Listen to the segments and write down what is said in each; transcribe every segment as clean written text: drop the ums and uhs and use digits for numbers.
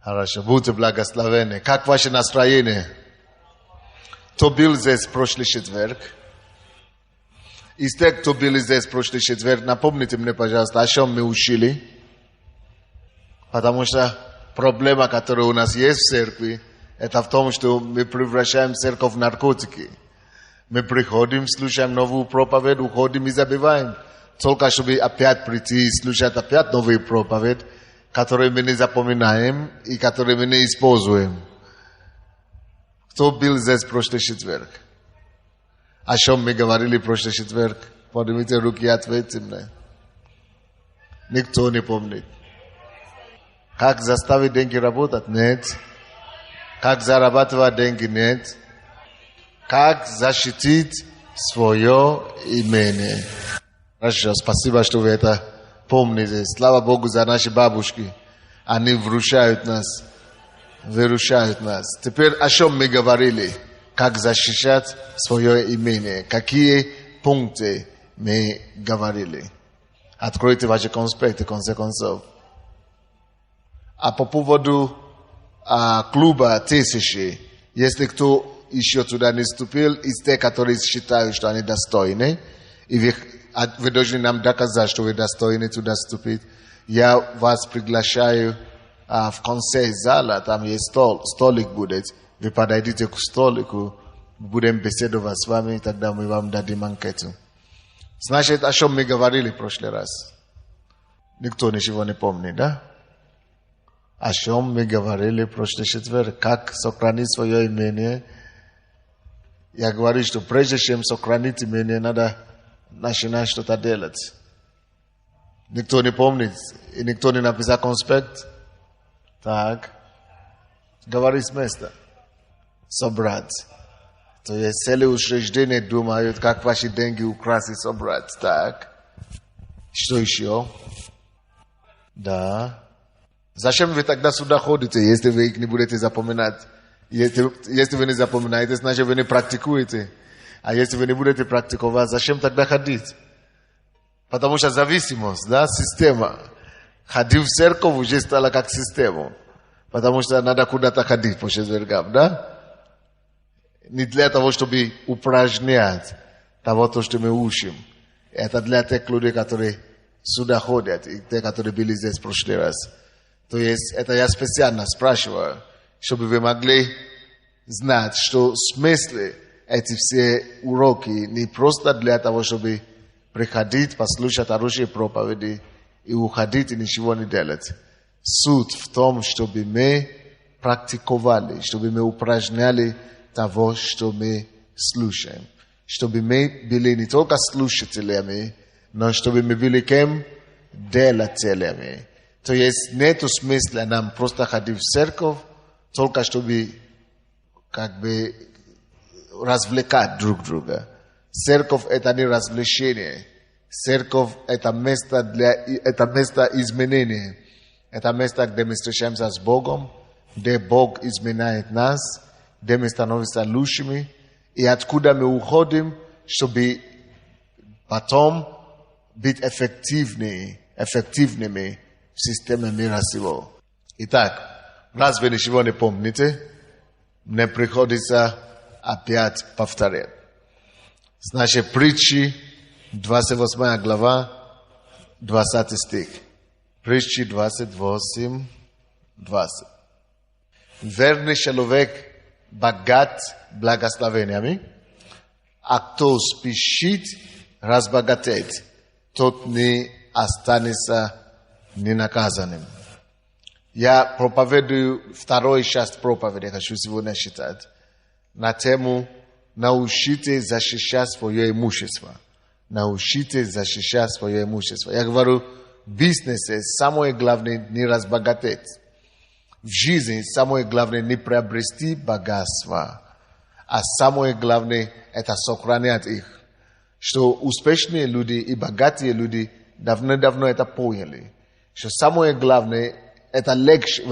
Хорошо, будьте благословенны. Как ваше настроение? Кто был здесь в прошлый четверг? Из тех, кто был здесь в прошлый четверг, напомните мне, пожалуйста, о чем мы учили. Потому что проблема, которая у нас есть в церкви, это в том, что мы превращаем церковь в наркотики. Мы приходим, слушаем новую проповедь, уходим и забиваем. Только чтобы опять прийти и слушать опять новые проповеди, которые мы не запоминаем и которые мы не используем. Кто был здесь в прошлый четверг? О чем мы говорили в прошлый четверг? Поднимите руки и ответьте мне. Никто не помнит. Как заставить деньги работать? Нет. Как зарабатывать деньги? Нет. Как защитить свое имение? Хорошо, спасибо, что вы это помните. Слава Богу за наши бабушки. Они выручают нас. Теперь о чем мы говорили? Как защищать свое имение? Какие пункты мы говорили? Откройте ваши конспекты, в конце концов. А по поводу клуба тысячи, если кто еще туда не вступил, из тех, которые считают, что они достойны, и вы должны нам доказать, что вы достойны туда вступить, я вас приглашаю в конце зала, там есть столик будет, вы подойдите к столику, будем беседовать с вами, тогда мы вам дадим анкету. Значит, о чем мы говорили в прошлый раз? Никто ничего не помнит, да? О чем мы говорили в прошлый четверг? Как сохранить свое имение? Я говорю, что прежде чем сохранить имение, надо начинать что-то делать. Никто не помнит, и никто не написал конспект. Так. Говори с места. Собрать. То есть целые учреждения думают, как ваши деньги украсть и собрать. Так. Что еще? Да. Зачем вы тогда сюда ходите, если вы их не будете запоминать? Если вы не запоминаете, значит вы не практикуете. А если вы не будете практиковать, зачем тогда ходить? Потому что зависимость, да, система. Ходить в церковь уже стала как система. Потому что надо куда-то ходить по четвергам, да? Не для того, чтобы упражнять того, что мы учим. Это для тех людей, которые сюда ходят, и те, которые были здесь в прошлый раз. То есть, это я специально спрашиваю, чтобы вы могли знать, что в смысле эти все уроки не просто для того, чтобы приходить, послушать хорошие проповеди и уходить и ничего не делать. Суть в том, чтобы мы практиковали, чтобы мы упражняли того, что мы слушаем. Чтобы мы были не только слушателями, но чтобы мы были кем? Делателями. То есть нету смысла нам просто ходить в церковь, только чтобы как бы развлекать друг друга. Церковь это не развлечение. Церковь это место изменения. Это место, где мы встречаемся с Богом, где Бог изменяет нас, где мы становимся лучшими, и откуда мы уходим, чтобы потом быть эффективными в системе мира сего. Итак, раз вы ничего не помните, мне приходится опять повторять. Значит, притчи, 28 глава, 20 стих. Притчи 28, 20. Верный человек богат благословениями, а кто спешит разбогатеть, тот не останется ненаказанным. Я проповедую вторую часть проповеди, хочу сегодня читать, на тему «Научите защищать свое имущество». Научите защищать свое имущество. Я говорю, в бизнесе самое главное не разбогатеть. В жизни самое главное не приобрести богатство, а самое главное это сохранять их. Что успешные люди и богатые люди давно это поняли. Что самое главное это легче,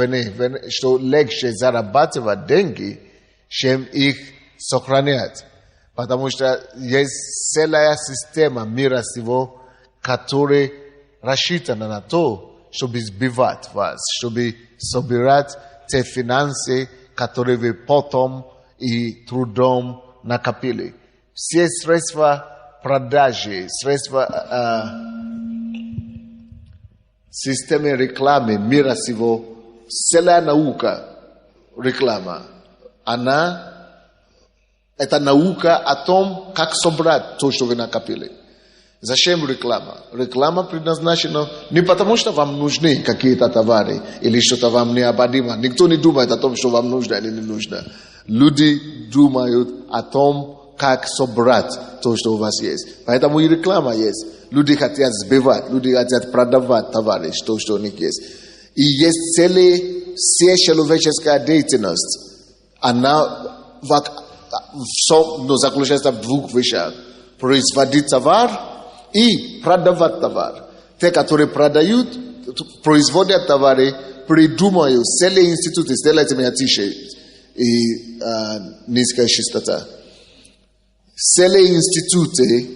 что легче зарабатывать деньги, чем их сохранять. Потому что есть целая система мира сего, которая рассчитана на то, чтобы сбивать вас, чтобы собирать te finanse, которые вы потом и трудом накопили. Все средства продажи, средства системы рекламы мира сего, целая наука реклама. Это наука о том, как собрать то, что вы накопили. Зачем реклама? Реклама предназначена не потому, что вам нужны какие-то товары или что-то вам необходимо. Никто не думает о том, что вам нужно или не нужно. Люди думают о том, как собрать то, что у вас есть. Поэтому и реклама есть. Люди хотят сбивать, люди хотят продавать товары, что у них есть. И есть вся человеческая деятельность. Она заключается в двух вещах. Производить товар и продавать товар. Те, которые продают, производят товары, придумают целые институты, сделайте меня тише и низкая частота. Целые институты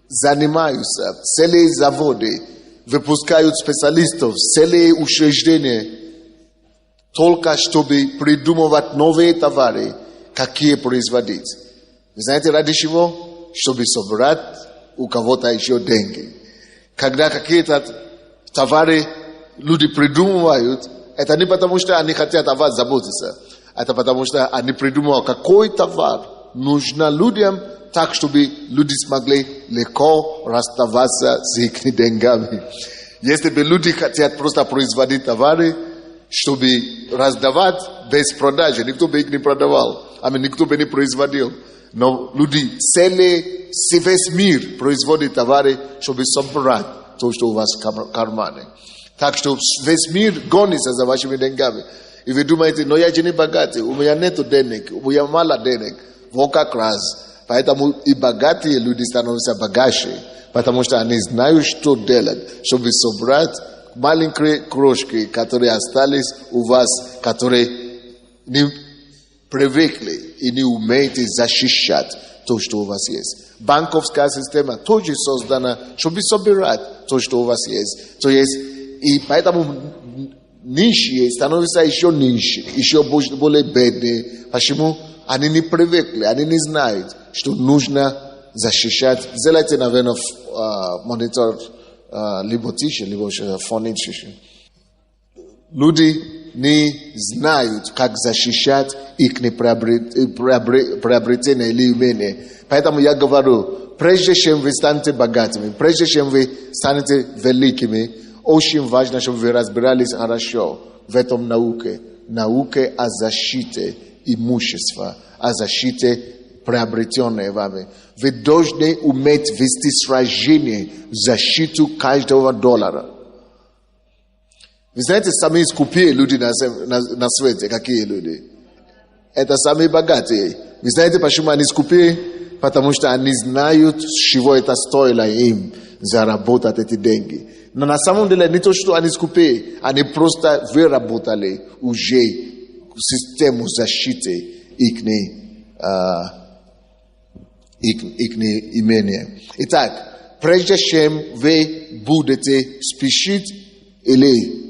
занимаются, целые заводы выпускают специалистов, целые учреждения, только чтобы придумывать новые товары, какие производить. Вы знаете, ради чего? Чтобы собрать у кого-то еще деньги. Когда какие-то товары люди придумывают, это не потому, что они хотят о вас заботиться, это потому, что они придумывают, какой товар нужно людям, так, чтобы люди смогли легко расставаться с их деньгами. Если бы люди хотят просто производить товары, чтобы раздавать без продажи, никто бы их не продавал, никто бы не производил. Но люди, весь мир производит товары, чтобы собрать то, что у вас в кармане. Так что весь мир гонится за вашими деньгами. И вы думаете, но я же не богатый, у меня нету денег, у меня мало денег. Вот как раз. Поэтому и богатые люди становятся богаче, потому что они знают, что делать, чтобы собрать маленькие крошки, которые остались у вас, которые не привыкли и не умеете защищать то, что у вас есть. Банковская система тоже создана, чтобы собирать то, что у вас есть. То есть, и поэтому нищие становятся еще ниже, еще более бедные. Почему? Они не привыкли, они не знают, что нужно защищать. Сделайте, наверное, монитор либо тише, либо фон тише. Люди не знают, как защищать их приобретение или умение. Поэтому я говорю, прежде чем вы станете богатыми, прежде чем вы станете великими, очень важно, чтобы вы разбирались хорошо в этом науке. Науке о защите имущества, о защите приобретенной вами. Вы должны уметь вести сражение в защиту каждого доллара. Вы знаете, самые скупые люди на свете, какие люди? Это самые богатые. Вы знаете, почему они скупые? Потому что они знают, с чего это стоило им заработать эти деньги. Но на самом деле не то, что они скупые, они просто выработали уже систему защиты их имения. Итак, прежде чем вы будете спешить или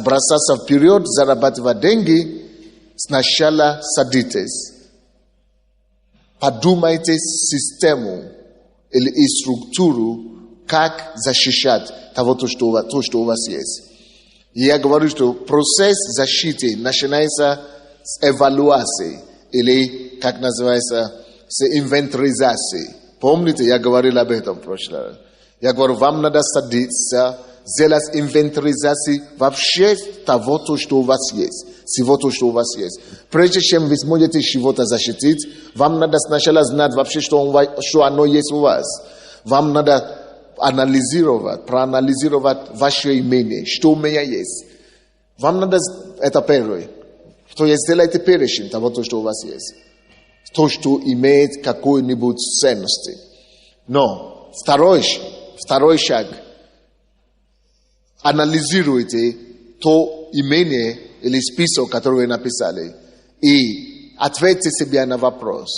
бросаться вперед, зарабатывать деньги, сначала садитесь. Подумайте систему или структуру, как защищать того, что у вас есть. И я говорю, что процесс защиты начинается с эвалуации, или, как называется, с инвентаризации. Помните, я говорил об этом в прошлый раз. Я говорю, вам надо садиться, сделать инвентаризацию вообще того, что у вас есть. Всего то, что у вас есть. Прежде чем вы сможете чего-то защитить, вам надо сначала знать вообще, что оно есть у вас. Вам надо проанализировать ваше имение, что у меня есть. Вам надо это первое. То есть сделайте перечень того, что у вас есть. То, что имеет какую-нибудь ценность. Но второй шаг. Анализируйте то имение или список, который вы написали. И ответьте себе на вопрос.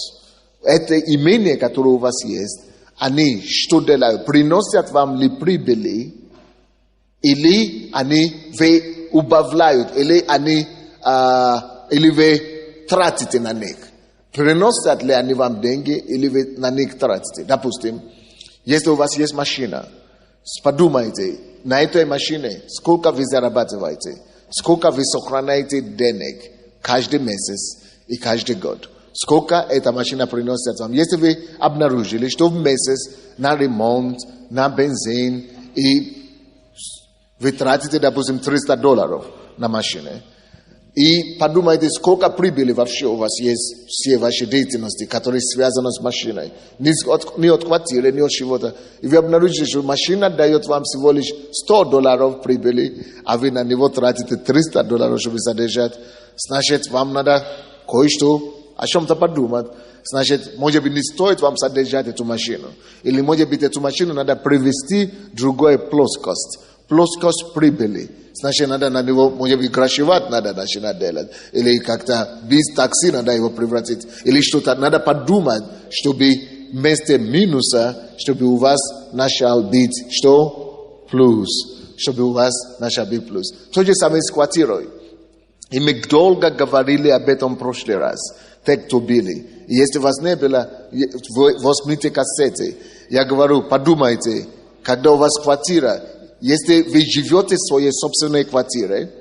Это имение, которое у вас есть, они что делают? Приносят вам ли прибыли? Или вы убавляют, или они вы тратите на них. Приносят ли они вам деньги, или вы на них тратите? Допустим, если у вас есть машина, подумайте, на этой машине сколько вы зарабатываете, сколько вы сохраняете денег каждый месяц и каждый год. Сколько эта машина приносит вам. Если вы обнаружили, что в месяц на ремонт, на бензин, и вы тратите, допустим, $300 на машине, и подумайте, сколько прибыли вообще у вас есть все ваши деятельности, которые связаны с машиной. Не от квартиры, не от чего-то. И вы обнаружите, что машина дает вам всего лишь $100 прибыли, а вы на него тратите $300, чтобы содержать. Значит, вам надо кое-что о чем-то подумать. Значит, может быть, не стоит вам содержать эту машину. Или, может быть, эту машину надо привести в другой плоскость. Плоскость прибыли. Значит, надо на него, может быть, крашевать надо начинать делать. Или как-то без такси надо его превратить. Или что-то надо подумать, чтобы вместо минуса, чтобы у вас начал быть что? Плюс. Чтобы у вас начал быть плюс. То же самое с квартирой. И мы долго говорили об этом в прошлый раз. Те, кто были. И если вас не было, возьмите кассеты. Я говорю, подумайте, когда у вас квартира, если вы живете в своей собственной квартире,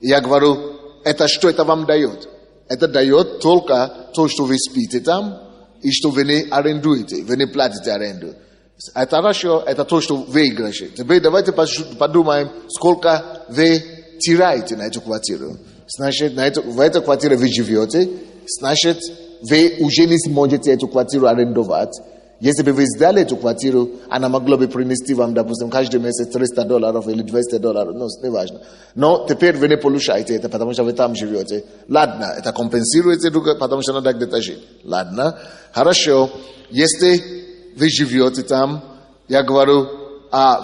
я говорю, это что это вам дает? Это дает только то, что вы спите там, и что вы не арендуете, вы не платите аренду. Это хорошо, это то, что вы играете. Теперь давайте подумаем, сколько вы теряете на эту квартиру. Значит, в этой квартире вы живете, значит, вы уже не сможете эту квартиру арендовать. Если бы вы сдали эту квартиру, она могла бы принести вам, допустим, каждый месяц $300 или $200, ну, не важно. Но теперь вы не получаете это, потому что вы там живете. Ладно, это компенсируете, потому что надо где-то жить. Ладно, хорошо. Если вы живете там, я говорю,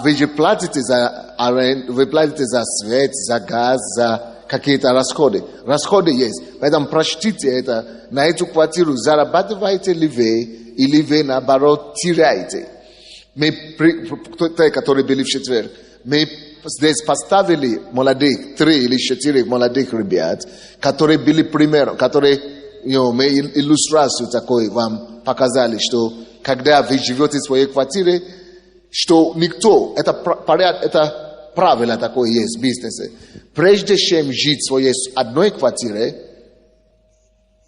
вы же платите за аренду, вы платите за свет, за газ, за какие-то расходы. Расходы есть. Поэтому прочтите это. На эту квартиру зарабатываете ли вы, или вы, наоборот, теряете. Мы, те, которые были в четверг, мы здесь поставили молодых, 3 или 4 молодых ребят, которые были примером, которые, мы иллюстрацию такой вам показали, что когда вы живете в своей квартире, что никто, это правило такое есть в бизнесе. Прежде чем жить в своей одной квартире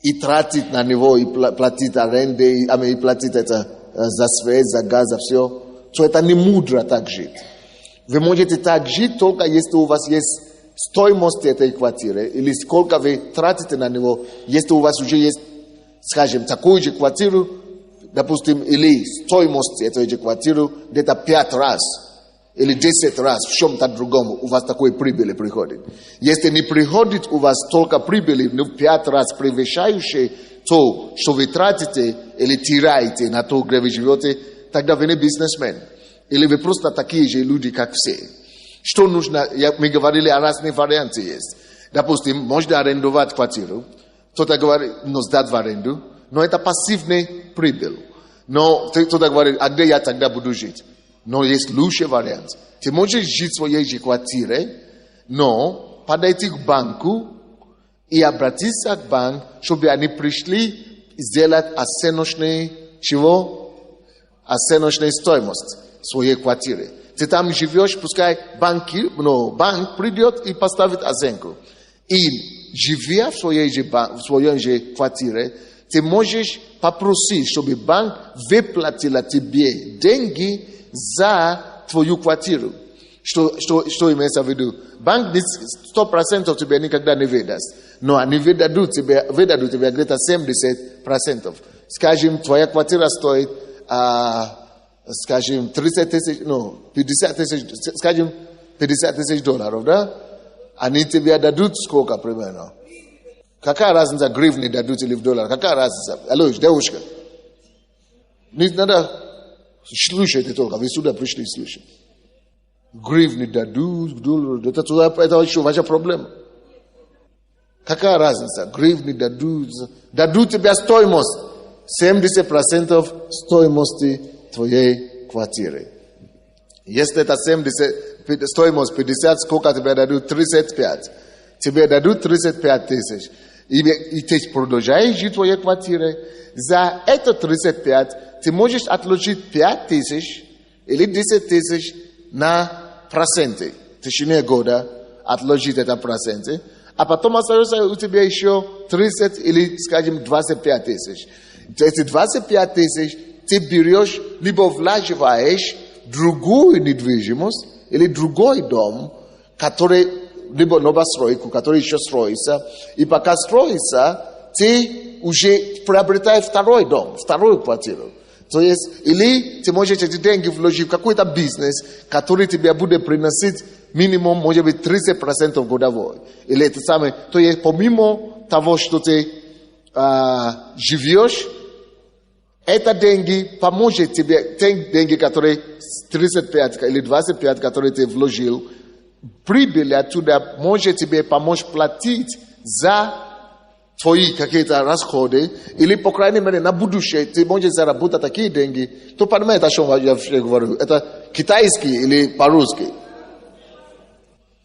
и тратить на него, и платить аренды, и платить это за свет, за газ, за все, то это не мудро так жить. Вы можете так жить только если у вас есть стоимость этой квартиры, или сколько вы тратите на него, если у вас уже есть, скажем, такую же квартиру, допустим, или стоимость этой же квартиры где-то 5 раз, или 10 раз в чем-то другом у вас такой прибыли приходит. Если не приходит у вас только прибыли, но 5 раз превышающие то, что вы тратите или теряете на то, где вы живете, тогда вы не бизнесмен. Или вы просто такие же люди, как все. Что нужно? Мы говорили о разных вариантах есть. Допустим, можно арендовать квартиру, кто-то говорит, сдать в аренду, но это пассивный прибыль. Но кто-то говорит, а где я тогда буду жить? Но есть лучший вариант. Ты можешь жить в своей же квартире, но подойти к банку и обратиться к банку, чтобы они пришли сделать оценочную стоимость своей квартиры. Ты там живешь, пускай банк придет и поставит оценку. И живя в своей же квартире, ты можешь попросить, чтобы банк выплатил тебе деньги за твою квартиру. Что имеется в виду? Банк 100% тебе никогда не выдаст. Но они выдадут тебе где-то 70%. Скажем, твоя квартира стоит, скажем, 30 тысяч, 50 тысяч, скажем, $50 тысяч, да? Они тебе дадут сколько примерно? Какая разница, гривны дадут или в доллар? Какая разница? Алло, девушка. Не надо слушать только. Вы сюда пришли слушать. Гривны дадут, доллар. Это еще ваша проблема. Какая разница? Гривны дадут. Дадут тебе стоимость. 70% стоимости твоей квартиры. Если это 70% стоимость 50, сколько тебе дадут? 35. Тебе дадут 35 тысяч. И ты продолжаешь жить в твоей квартире. За это 35 ты можешь отложить 5 тысяч или 10 тысяч на проценты. В течение года отложить это проценты. А потом остается у тебя еще 30 или, скажем, 25 тысяч. Эти 25 тысяч ты берешь, либо вложиваешь в другую недвижимость или другой дом, который, либо новостройку, который еще строится. И пока строится, ты уже приобретаешь второй дом, вторую квартиру. То есть, или ты можешь эти деньги вложить в какой-то бизнес, который тебе будет приносить минимум, может быть, 30% годовой. Или это самое. То есть, помимо того, что ты живешь, это деньги поможет тебе, те деньги, которые 35 или 25, которые ты вложил, прибыль оттуда может тебе помочь платить за твои какие-то расходы, или, по крайней мере, на будущее ты можешь заработать такие деньги. Кто понимает, о чем я говорю? Это китайский или по-русски?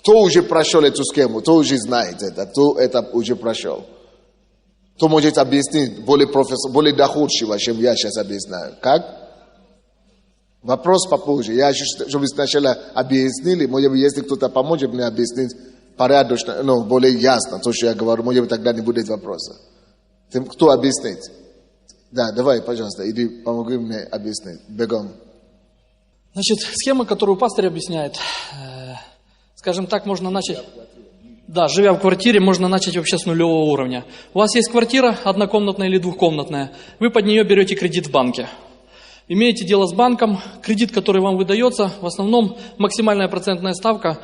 Кто уже прошел эту схему? Кто уже знает это? Кто это уже прошел? Кто может объяснить более доходчиво, чем я сейчас объясняю? Как? Вопрос попозже. Я хочу, чтобы сначала объяснили. Может быть, если кто-то поможет мне объяснить порядочно, более ясно, то, что я говорю, может быть, тогда не будет вопроса. Кто объяснит? Да, давай, пожалуйста, иди, помоги мне объяснить. Бегом. Значит, схема, которую пастор объясняет, скажем так, можно начать... Да, живя в квартире, можно начать вообще с нулевого уровня. У вас есть квартира, однокомнатная или двухкомнатная. Вы под нее берете кредит в банке. Имеете дело с банком, кредит, который вам выдается, в основном максимальная процентная ставка,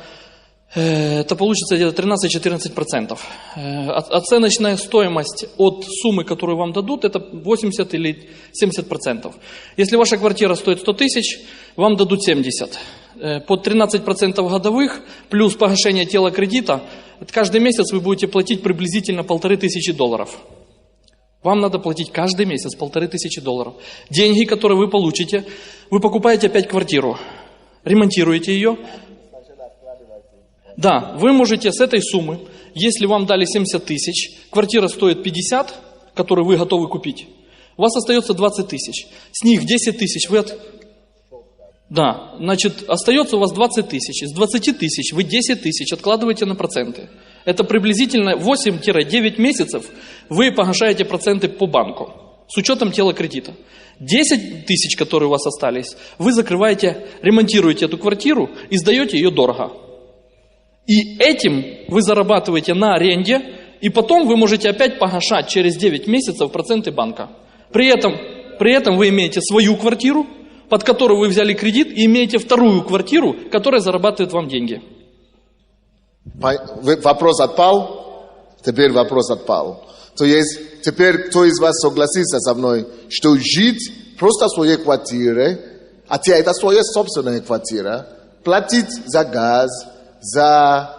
это получится где-то 13-14%. Оценочная стоимость от суммы, которую вам дадут, это 80 или 70%. Если ваша квартира стоит 100 тысяч, вам дадут 70. Под 13% годовых, плюс погашение тела кредита, каждый месяц вы будете платить приблизительно $1500. Вам надо платить каждый месяц $1500. Деньги, которые вы получите, вы покупаете опять квартиру, ремонтируете ее. Да, вы можете с этой суммы, если вам дали 70 тысяч, квартира стоит 50, которую вы готовы купить, у вас остается 20 тысяч. С них 10 тысяч вы Да, значит, остается у вас 20 тысяч. Из 20 тысяч вы 10 тысяч откладываете на проценты. Это приблизительно 8-9 месяцев вы погашаете проценты по банку, с учетом тела кредита. 10 тысяч, которые у вас остались, вы закрываете, ремонтируете эту квартиру и сдаете ее дорого. И этим вы зарабатываете на аренде, и потом вы можете опять погашать через 9 месяцев проценты банка. При этом вы имеете свою квартиру, под которую вы взяли кредит, и имеете вторую квартиру, которая зарабатывает вам деньги. Вопрос отпал? Теперь вопрос отпал. То есть, теперь кто из вас согласится со мной, что жить просто в своей квартире, хотя это своя собственная квартира, платить за газ, за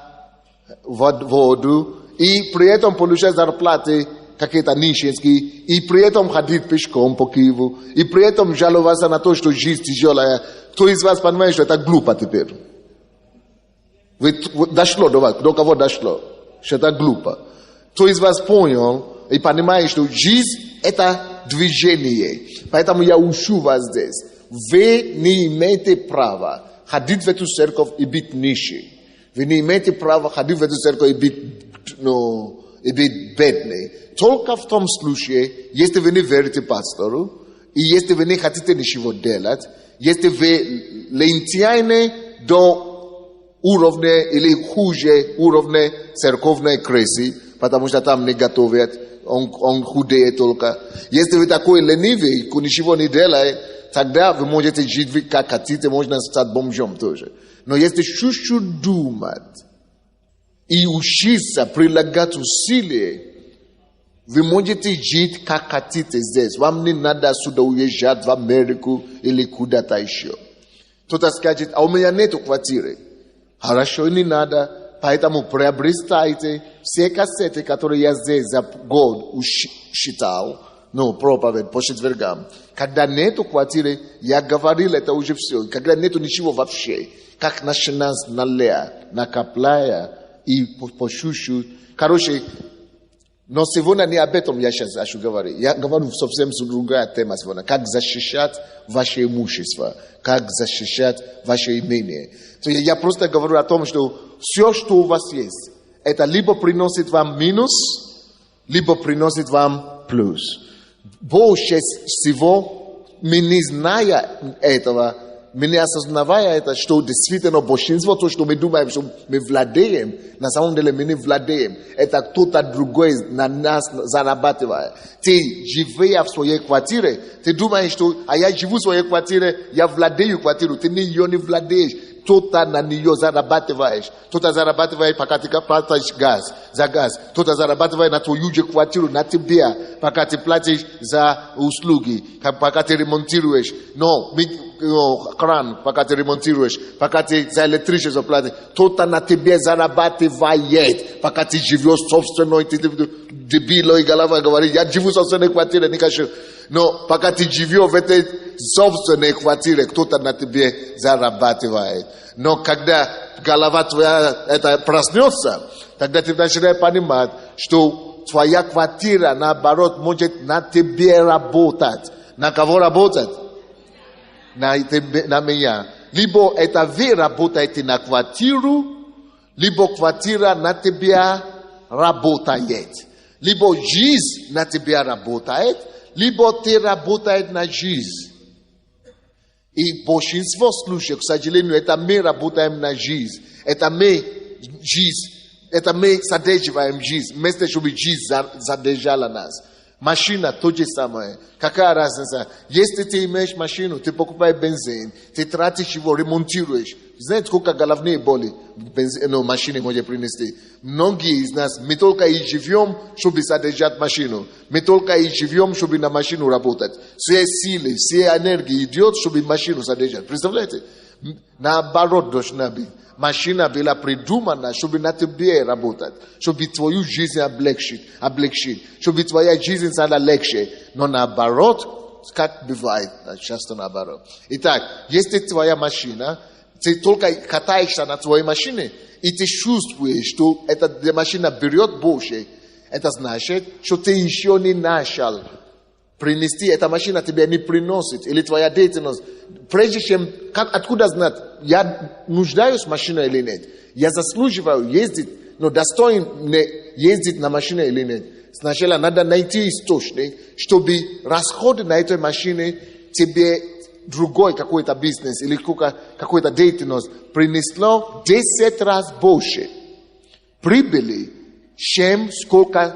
воду, и при этом получать зарплаты какие-то нищенские, и при этом ходить пешком по Киеву, и при этом жаловаться на то, что жизнь тяжелая. Кто из вас понимает, что это глупо теперь? Дошло до вас, до кого дошло, что это глупо. Кто из вас понял и понимает, что жизнь – это движение. Поэтому я учу вас здесь. Вы не имеете права ходить в эту церковь и быть нищим. Вы не имеете права ходить в эту церковь и быть бедный. Только в том случае, если вы не верите пастору, и если вы не хотите ничего делать, если вы лентяйны до уровня или хуже уровня церковной крысы, потому что там не готовят, он худеет только. Если вы такой ленивый, ничего не делает, тогда вы можете жить как хотите, можно стать бомжом тоже. Но если чуть-чуть думать и учиться, прилагать усилия, вы можете жить как хотите здесь. Вам не надо сюда уезжать в Америку или куда-то еще. Кто-то скажет, а у меня нету квартиры. Хорошо, не надо. Поэтому приобретайте все кассеты, которые я здесь за год считал. Ну, проповедь по четвергам. Когда нету квартиры, я говорил, это уже все. Когда нету ничего вообще, как начинать накопляя и по чуть-чуть. Короче, но сегодня не об этом я сейчас хочу говорить. Я говорю совсем другая тема сегодня. Как защищать ваше имущество, как защищать ваше имение. То я просто говорю о том, что все, что у вас есть, это либо приносит вам минус, либо приносит вам плюс. Больше всего, мы не зная этого, мы не осознавая это, что действительно большинство, то, что мы думаем, что мы владеем, на самом деле мы не владеем. Это кто-то другой на нас зарабатывает. Ты, живя в своей квартире, ты думаешь, что я живу в своей квартире, я владею квартиру, ты ее не владеешь. Кто-то на нее зарабатываешь. Кто-то зарабатывает, пока ты платишь за газ. Кто-то зарабатывает на твою же квартиру, на тебе, пока ты платишь за услуги, пока ты ремонтируешь. Кран, пока ты ремонтируешь, пока ты за электричество платишь. Кто-то на тебе зарабатывает, пока ты живешь собственной, ты дебило и голова говорит, я живу в собственной квартире, не хочу. Но пока ты живешь в этой собственной квартире, кто-то на тебе зарабатывает. Но когда голова твоя это проснется, тогда ты начинаешь понимать, что твоя квартира, наоборот, может на тебе работать. На кого работать? На меня. Либо это вы работаете на квартиру, либо квартира на тебя работает. Либо жизнь на тебя работает, либо ты работаешь на жизнь. И большинство случаев, к сожалению, это мы работаем на жизнь. Это мы жизнь, это мы содерживаем жизнь, вместо чтобы жизнь задержала нас. Машина то же самое. Какая разница? Если ты имеешь машину, ты покупаешь бензин, ты тратишь его, ремонтируешь. Знаете, сколько головные боли машине может принести? Многие из нас, мы только и живем, чтобы содержать машину. Мы только и живем, чтобы на машину работать. Все силы, все энергии идет, чтобы машину содержать. Представляете? Наоборот должна быть. Машина была придумана, чтобы на тебе работать, чтобы твою жизнь облегчить, чтобы твоя жизнь стала легче. Но наоборот, как бывает, часто наоборот. Итак, если твоя машина, ты только катаешься на твоей машине, и ты чувствуешь, что эта машина берет больше, это значит, что ты еще не начал принести, эта машина тебе не приносит, или твоя деятельность. Прежде чем, откуда знать, я нуждаюсь в машине или нет? Я заслуживаю ездить, но достоин ездить на машине или нет? Сначала надо найти источник, чтобы расходы на этой машине тебе другой какой-то бизнес или какой-то деятельность принесло 10 раз больше прибыли, чем сколько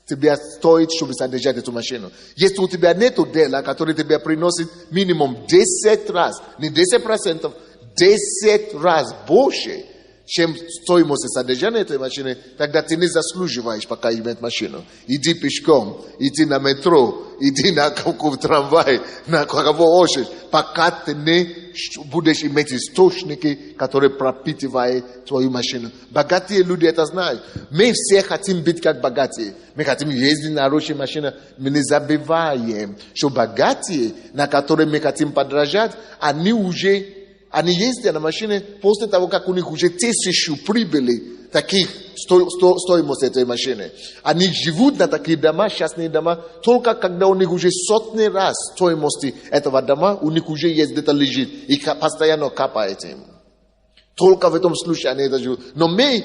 тебе стоит, чтобы содержать эту машину. Если у тебя нет дела, который тебе приносит минимум 10 раз, не 10%, 10 раз больше, чем стоимость содержания этой машины, тогда ты не заслуживаешь пока иметь машину. Иди пешком, иди на метро, иди на какой трамвай, на кого хочешь, пока ты не будешь иметь источники, которые пропитывают твою машину. Богатые люди это знают. Мы все хотим быть как богатые. Мы хотим ездить на хорошей машине. Мы не забываем, что богатые, на которые мы хотим подражать, они ездят на машине после того, как у них уже 1000 прибыли таких стоимости этой машины. Они живут на таких домах, частные дома, только когда у них уже сотни раз стоимости этого дома, у них уже есть где-то лежит и постоянно капает им. Только в этом случае они это живут. Но мы,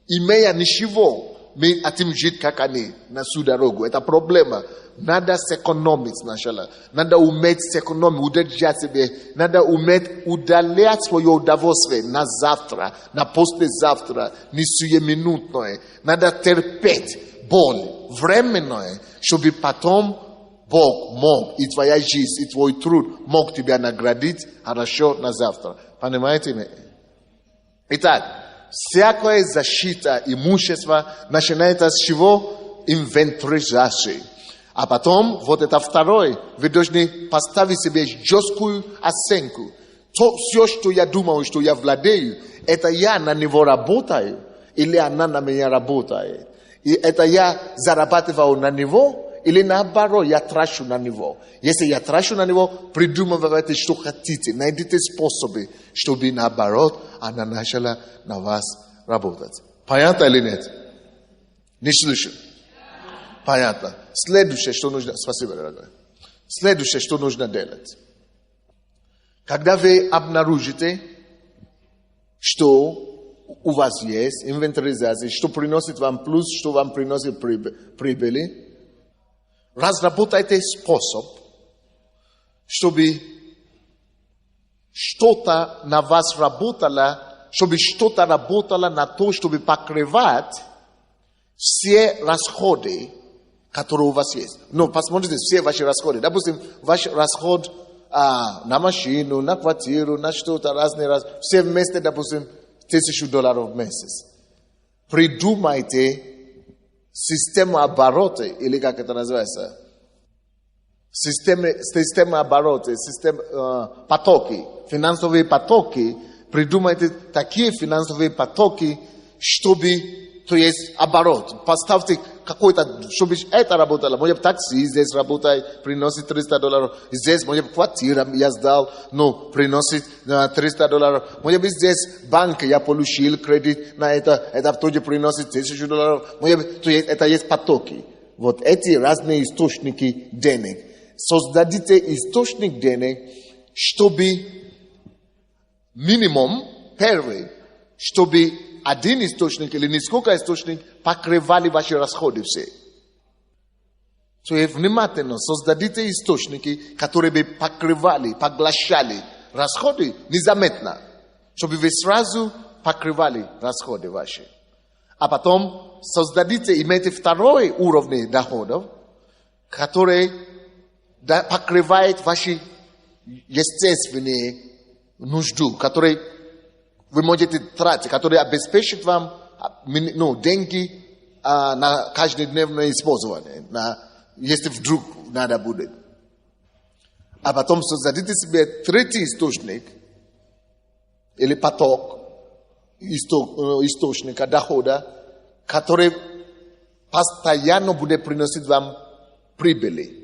имея ничего, мы хотим жить как они на всю дорогу. Это проблема. Надо сэкономить сначала. Надо уметь сэкономить, удержать себе. Надо уметь удалять свое удовольствие на завтра, на послезавтра, не сиюминутное. Надо терпеть боль временное, чтобы потом Бог мог, и твоя жизнь, и твой труд мог тебя наградить хорошо на завтра. Понимаете ли? Итак, всякая защита имущества начинается с чего? Инвентаризации. А потом, вот это второе, вы должны поставить себе жесткую оценку. Все, что я думаю, что я владею, это я на него работаю, или она на меня работает. И это я зарабатываю на него, Или наоборот, я трачу на него. Если я трачу на него, придумывайте, что хотите. Найдите способы, чтобы наоборот она начала на вас работать. Понятно или нет? Не слышу. Понятно. Следующее, что нужно... Спасибо, дорогой. Следующее, что нужно делать. Когда вы обнаружите, что у вас есть инвентаризация, что приносит вам плюс, что вам приносит прибыли, разработайте способ, чтобы что-то на вас работало, чтобы что-то работало на то, чтобы покрывать все расходы, которые у вас есть. Ну, посмотрите, все ваши расходы. Допустим, ваш расход на машину, на квартиру, на что-то разные, все вместе, допустим, $1000 в месяц. Придумайте систему оборота, или как это называется? Система оборота, потоки, финансовые потоки. Придумайте такие финансовые потоки, чтобы, то есть оборот. Поставьте какой-то, чтобы это работало. Может, такси здесь работает, приносит $300. Здесь, может, квартира я сдал, но приносит $300. Может быть, здесь банк, я получил кредит на это тоже приносит $1000. Может, то есть, это есть потоки. Вот эти разные источники денег. Создадите источник денег, чтобы минимум, первый, чтобы один источник или несколько источников покрывали ваши расходы все. То есть внимательно создадите источники, которые бы покрывали, поглощали расходы незаметно, чтобы вы сразу покрывали расходы ваши. А потом создадите, имейте второй уровень доходов, который покрывает ваши естественные нужды, которые вы можете тратить, которые обеспечат вам деньги на каждодневное использование, если вдруг надо будет. А потом создадите себе третий источник или поток источника дохода, который постоянно будет приносить вам прибыли.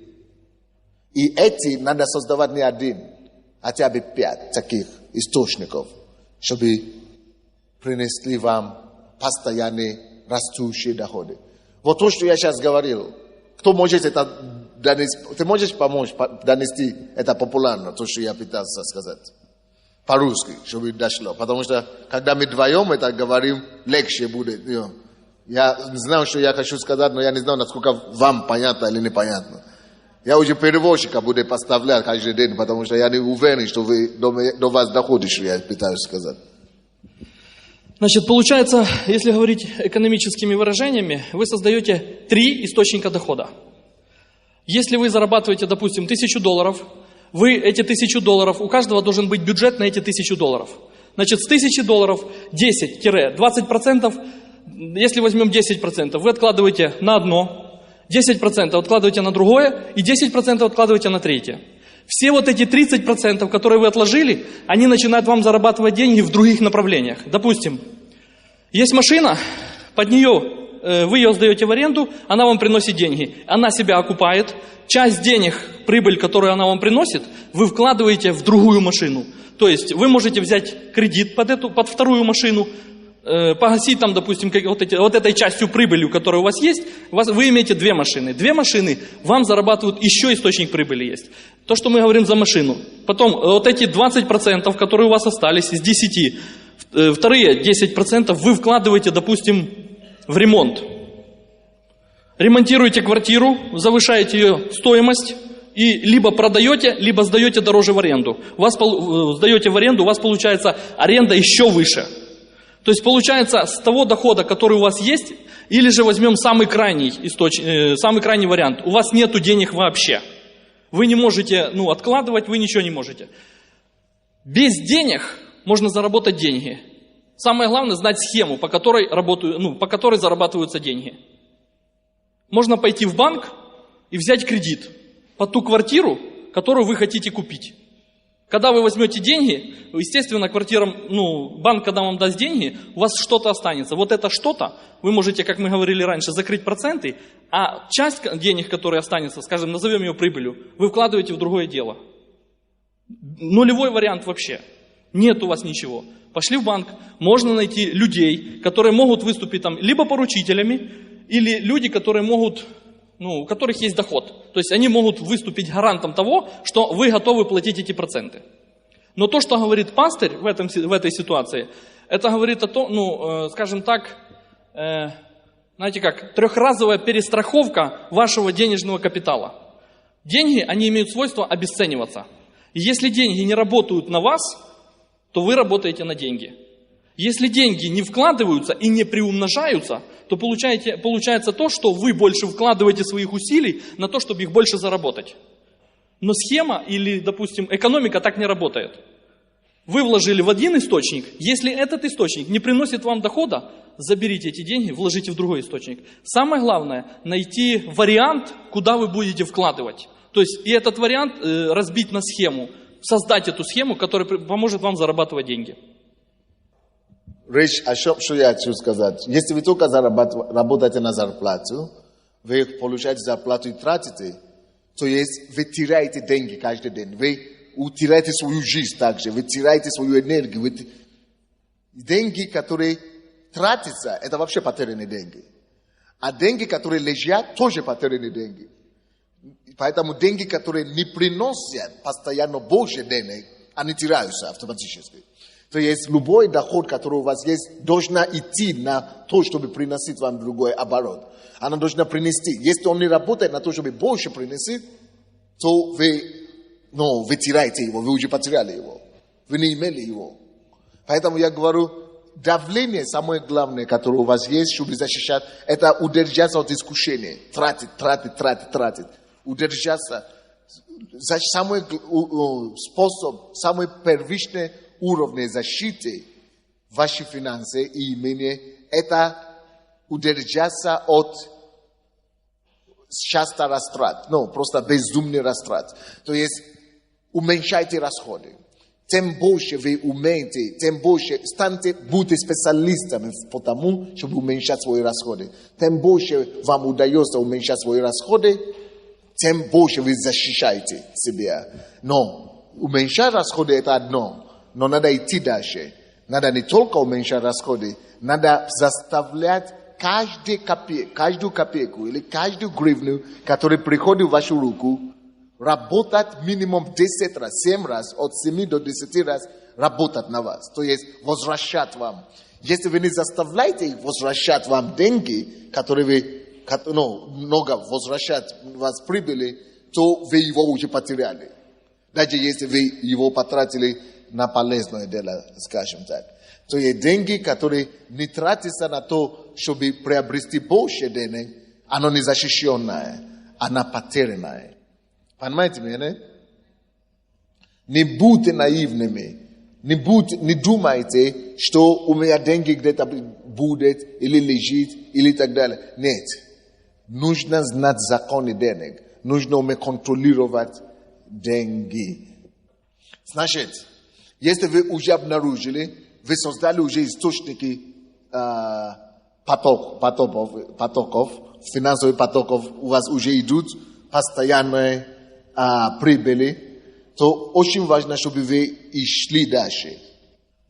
И эти надо создавать не один, хотя бы 5 таких источников, чтобы принесли вам постоянные растущие доходы. Вот то, что я сейчас говорил. Кто может это донести? Ты можешь помочь донести это популярно, то, что я пытался сказать? По-русски, чтобы дошло. Потому что, когда мы вдвоем это говорим, легче будет. Я знаю, что я хочу сказать, но я не знаю, насколько вам понятно или непонятно. Я уже переводчика буду поставлять каждый день, потому что я не уверен, что до вас доходит, что я пытаюсь сказать. Значит, получается, если говорить экономическими выражениями, вы создаете 3 источника дохода. Если вы зарабатываете, допустим, $1000, вы эти $1000, у каждого должен быть бюджет на эти $1000. Значит, с $1000 10-20%, если возьмем 10%, вы откладываете на одно, 10% откладываете на другое и 10% откладываете на третье. Все вот эти 30%, которые вы отложили, они начинают вам зарабатывать деньги в других направлениях. Допустим, есть машина, под нее вы ее сдаете в аренду, она вам приносит деньги. Она себя окупает. Часть денег, прибыль, которую она вам приносит, вы вкладываете в другую машину. То есть вы можете взять кредит под вторую машину, погасить там, допустим, вот этой частью прибыли, которая у вас есть, вы имеете 2 машины. 2 машины вам зарабатывают, еще источник прибыли есть. То, что мы говорим за машину. Потом вот эти 20%, которые у вас остались из 10, вторые 10% вы вкладываете, допустим, в ремонт. Ремонтируете квартиру, завышаете ее стоимость и либо продаете, либо сдаете дороже в аренду. Сдаете в аренду, у вас получается аренда еще выше. То есть получается с того дохода, который у вас есть, или же возьмем самый крайний вариант. У вас нету денег вообще. Вы не можете откладывать, вы ничего не можете. Без денег можно заработать деньги. Самое главное знать схему, по которой зарабатываются деньги. Можно пойти в банк и взять кредит под ту квартиру, которую вы хотите купить. Когда вы возьмете деньги, естественно, банк, когда вам даст деньги, у вас что-то останется. Вот это что-то, вы можете, как мы говорили раньше, закрыть проценты, а часть денег, которые останется, скажем, назовем ее прибылью, вы вкладываете в другое дело. Нулевой вариант вообще. Нет у вас ничего. Пошли в банк, можно найти людей, которые могут выступить там либо поручителями, или люди, которые могут, у которых есть доход. То есть они могут выступить гарантом того, что вы готовы платить эти проценты. Но то, что говорит пастырь в этой ситуации, это говорит о том, скажем так, знаете как, трехразовая перестраховка вашего денежного капитала. Деньги, они имеют свойство обесцениваться. И если деньги не работают на вас, то вы работаете на деньги. Если деньги не вкладываются и не приумножаются, то получается то, что вы больше вкладываете своих усилий на то, чтобы их больше заработать. Но схема или, допустим, экономика так не работает. Вы вложили в один источник, если этот источник не приносит вам дохода, заберите эти деньги, вложите в другой источник. Самое главное, найти вариант, куда вы будете вкладывать. То есть и этот вариант разбить на схему, создать эту схему, которая поможет вам зарабатывать деньги. Речь о чем, что я хочу сказать. Если вы только работаете на зарплату, вы получаете зарплату и тратите, то есть вы теряете деньги каждый день. Вы теряете свою жизнь также, вы теряете свою энергию. Деньги, которые тратятся, это вообще потерянные деньги. А деньги, которые лежат, тоже потерянные деньги. Поэтому деньги, которые не приносят постоянно больше денег, они теряются автоматически. То есть любой доход, который у вас есть, должна идти на то, чтобы приносить вам другой оборот. Она должна принести. Если он не работает на то, чтобы больше приносить, то вы теряете его, вы уже потеряли его. Вы не имели его. Поэтому я говорю, давление самое главное, которое у вас есть, чтобы защищать, это удержаться от искушения. Тратить. Удержаться. Самый способ, самый первичный уровень защиты вашей финансы и имения, это удержаться от часто растрат. Просто безумный растрат. То есть уменьшайте расходы. Тем больше вы умеете, тем больше будьте специалистами по тому, чтобы уменьшать свои расходы. Тем больше вам удается уменьшать свои расходы, тем больше вы защищаете себя. Но уменьшать расходы это одно, но надо идти дальше. Надо не только уменьшать расходы, надо заставлять каждую копейку или каждую гривну, которая приходит в вашу руку, работать минимум 10 раз, 7 раз, от 7 до 10 раз работать на вас. То есть возвращать вам. Если вы не заставляете их возвращать вам деньги, которые вы много возвращать вас прибыли, то вы его уже потеряли. Даже если вы его потратили на полезное дело, скажем так. То есть деньги, которые не тратятся на то, чтобы приобрести больше денег, оно не защищенное, оно потерянное. Понимаете меня? Не будьте наивными. Не думайте, что у меня деньги где-то будет, или лежит, или так далее. Нет. Нужно знать законы денег. Нужно уметь контролировать деньги. Значит, если вы уже обнаружили, вы создали уже источники потоков, финансовых потоков, у вас уже идут постоянные прибыли, то очень важно, чтобы вы и шли дальше.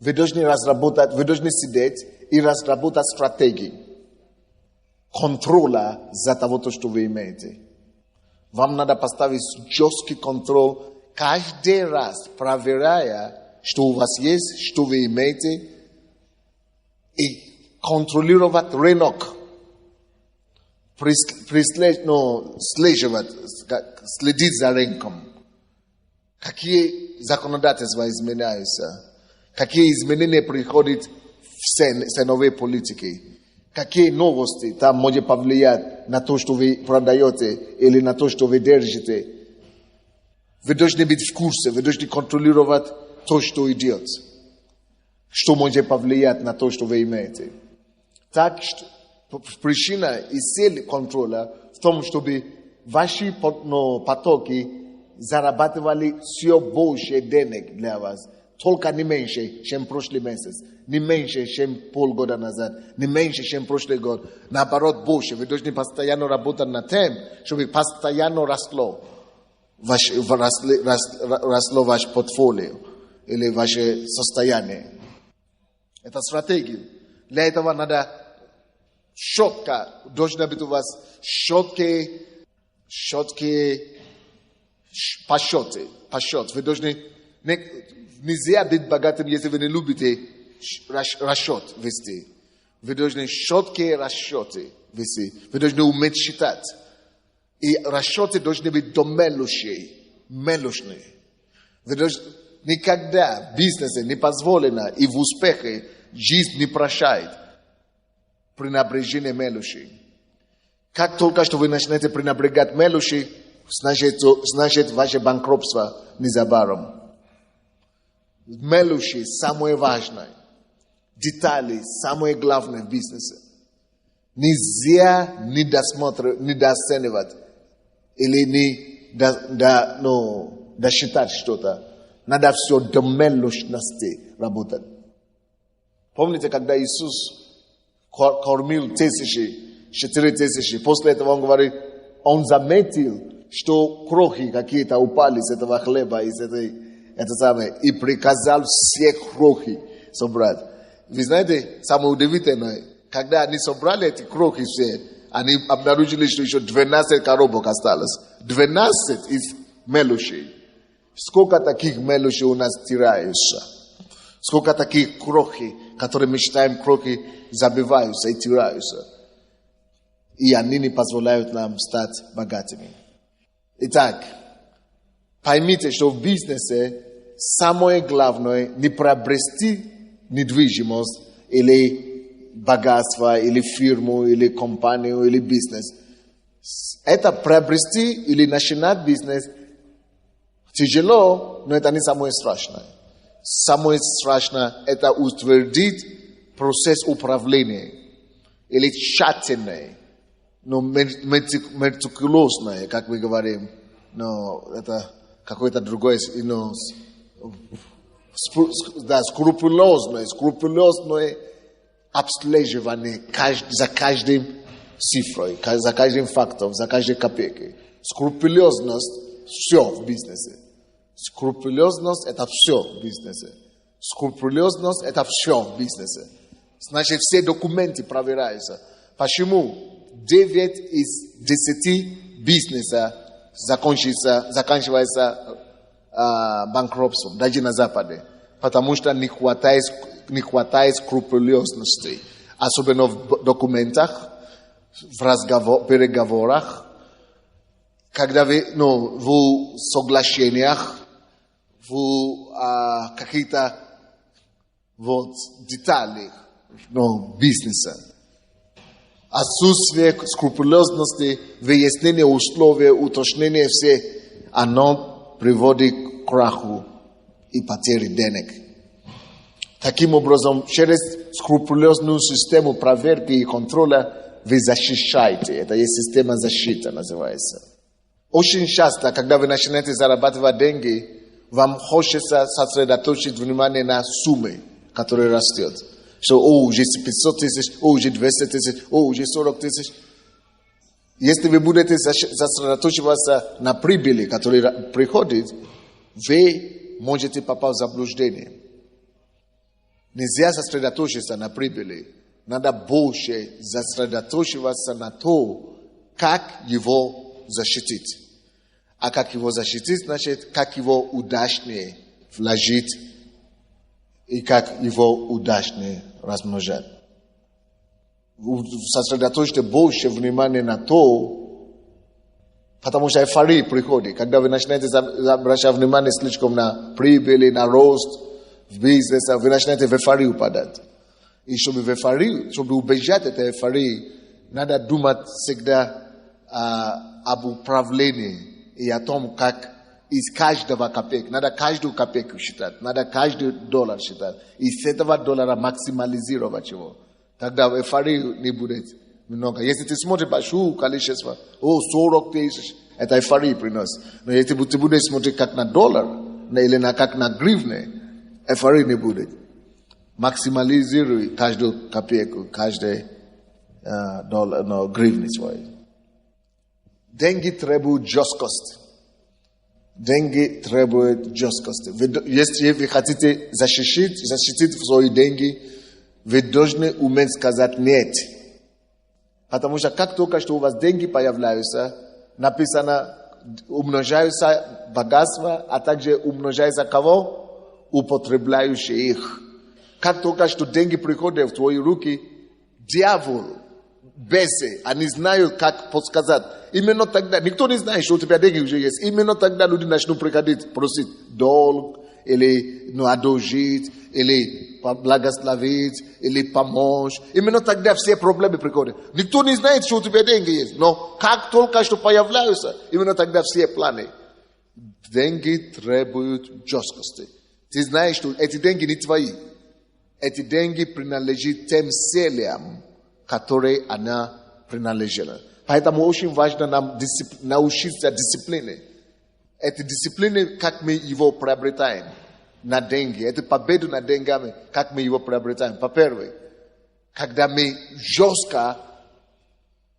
Вы должны разработать, вы должны сидеть и разработать стратегии контроля за того, что вы имеете. Вам надо поставить жесткий контроль каждый раз, проверяя, что у вас есть, что вы имеете, и контролировать рынок. Следить за рынком. Какие законодательства изменяются? Какие изменения приходят в ценовой политике? Какие новости там могут повлиять на то, что вы продаете или на то, что вы держите? Вы должны быть в курсе, вы должны контролировать то, что идет. Что может повлиять на то, что вы имеете. Так, причина и цель контроля в том, чтобы ваши потоки зарабатывали все больше денег для вас. Только не меньше, чем прошлый месяц. Не меньше, чем полгода назад. Не меньше, чем прошлый год. Наоборот, больше. Вы должны постоянно работать над тем, чтобы постоянно росло ваше портфолио или ваше состояние. Это стратегия. Для этого надо четко, должны быть у вас четкие подсчеты. Вы должны... Нельзя быть богатым, если вы не любите расчет вести. Вы должны четкие расчеты вести. Вы должны уметь считать. И расчеты должны быть мелочные. Вы должны... Никогда в бизнесе не позволено и в успехе жизнь не прощает пренебрежение мелочи. Как только что вы начнете пренебрегать мелочи, значит ваше банкротство незабаром. Мелочи самое важное. Детали самое главное в бизнесе. Нельзя недооценивать или досчитать что-то. Надо все до мелочности работать. Помните, когда Иисус кормил 4000, после этого он говорит, он заметил, что крохи какие-то упали с этого хлеба, и приказал все крохи собрать. Вы знаете, самое удивительное, когда они собрали эти крохи все, они обнаружили, что еще 12 коробок осталось. 12 из мелочей. Сколько таких мелочей у нас теряются? Сколько таких крохи, которые мы считаем крохи, забиваются и теряются? И они не позволяют нам стать богатыми. Итак, поймите, что в бизнесе самое главное не приобрести недвижимость или богатство, или фирму, или компанию, или бизнес. Это приобрести или начинать бизнес тяжело, но это не самое страшное. Самое страшное – это утвердить процесс управления или тщательное, но метикулозное, как мы говорим, но это какое-то другое, скрупулезное обслеживание за каждым цифрой, за каждым фактом, за каждой копейкой. Скрупулезность – все в бизнесе. Скрупулезность – это все в бизнесе. Скрупулезность – это все в бизнесе. Значит, все документы проверяются. Почему 9 из 10 бизнеса заканчивается банкротством, даже на Западе? Потому что не хватает скрупулезности. Особенно в документах, в переговорах, когда вы, в соглашениях, в каких-то деталях бизнеса. Отсутствие скрупулезности, выяснение условий, уточнение все, оно приводит к краху и потере денег. Таким образом, через скрупулезную систему проверки и контроля вы защищаете. Это есть система защиты, называется. Очень часто, когда вы начинаете зарабатывать деньги, вам хочется сосредоточить внимание на сумме, которая растет. Что, уже 500 тысяч, уже 200 тысяч, уже 40 тысяч. Если вы будете сосредоточиваться на прибыли, которая приходит, вы можете попасть в заблуждение. Нельзя сосредоточиться на прибыли. Надо больше сосредоточиваться на то, как его защитить. А как его защитить, значит, как его удачнее вложить и как его удачнее размножать. Сосредоточьте больше внимания на то, потому что эйфория приходит. Когда вы начинаете обращать внимание слишком на прибыли, на рост в бизнесе, вы начинаете в эйфорию падать. И чтобы убежать от эйфории, надо думать всегда об управлении и о том, как из каждого копейки, надо каждую копейку считать, надо каждый доллар считать, и с этого доллара максимализировать его. Тогда эйфории не будет Много. Если ты смотришь большое количество, 40 тысяч, это эйфория приносит. Но если ты будешь смотреть как на доллар, или как на гривны, эйфории не будет. Максимализируй каждую копейку, каждый доллар, гривны свои. Деньги требуют жесткости. Деньги требуют жесткости. Если вы хотите защитить свои деньги, вы должны уметь сказать «нет». Потому что как только что у вас деньги появляются, написано умножаются богатства, а также умножается кого? Употребляющие их. Как только что деньги приходят в твои руки, дьявол, бесы, они знают, как подсказать. Именно тогда, никто не знает, что у тебя деньги уже есть. Именно тогда люди начнут приходить, просить долг, или одолжить, или благословить, или помочь. Именно тогда все проблемы приходят. Никто не знает, что у тебя деньги есть. Но как только что появляются, именно тогда все планы. Деньги требуют жесткости. Ты знаешь, что эти деньги не твои. Эти деньги принадлежат тем целям, которые она принадлежала. Поэтому очень важно нам научиться дисциплине. Эти дисциплины, как мы его приобретаем на деньги. Эту победу над деньгами, как мы его приобретаем. По-первых, когда мы жестко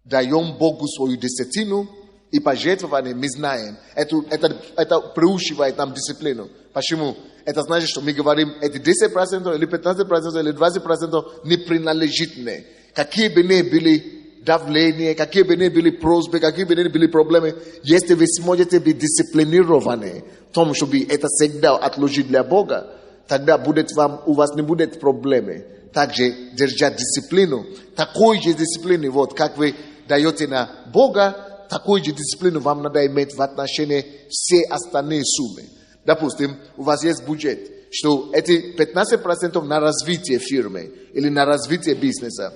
даем Богу свою десятину и пожертвование, мы знаем. Это приучивает нам дисциплину. Почему? Это значит, что мы говорим, эти 10% или 15% или 20% не принадлежит мне. Какие бы ни были давление, какие бы ни были просьбы, какие бы ни были проблемы, если вы сможете быть дисциплинированы в том, чтобы это всегда отложить для Бога, тогда у вас не будет проблемы. Также держать дисциплину, такой же дисциплины, как вы даете на Бога, такой же дисциплину вам надо иметь в отношении все остальные суммы. Допустим, у вас есть бюджет, что эти 15% на развитие фирмы или на развитие бизнеса,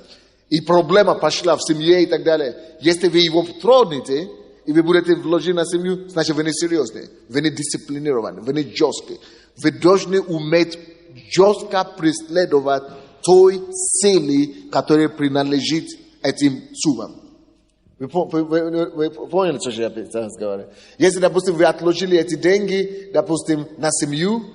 и проблема пошла в семье и так далее. Если вы его тронете, и вы будете вложить на семью, значит вы не серьезны, вы не дисциплинированы, вы не жесткие. Вы должны уметь жестко преследовать той цели, которая принадлежит этим суммам. Вы поняли, что я говорю? Если, допустим, вы отложили эти деньги, допустим, на семью,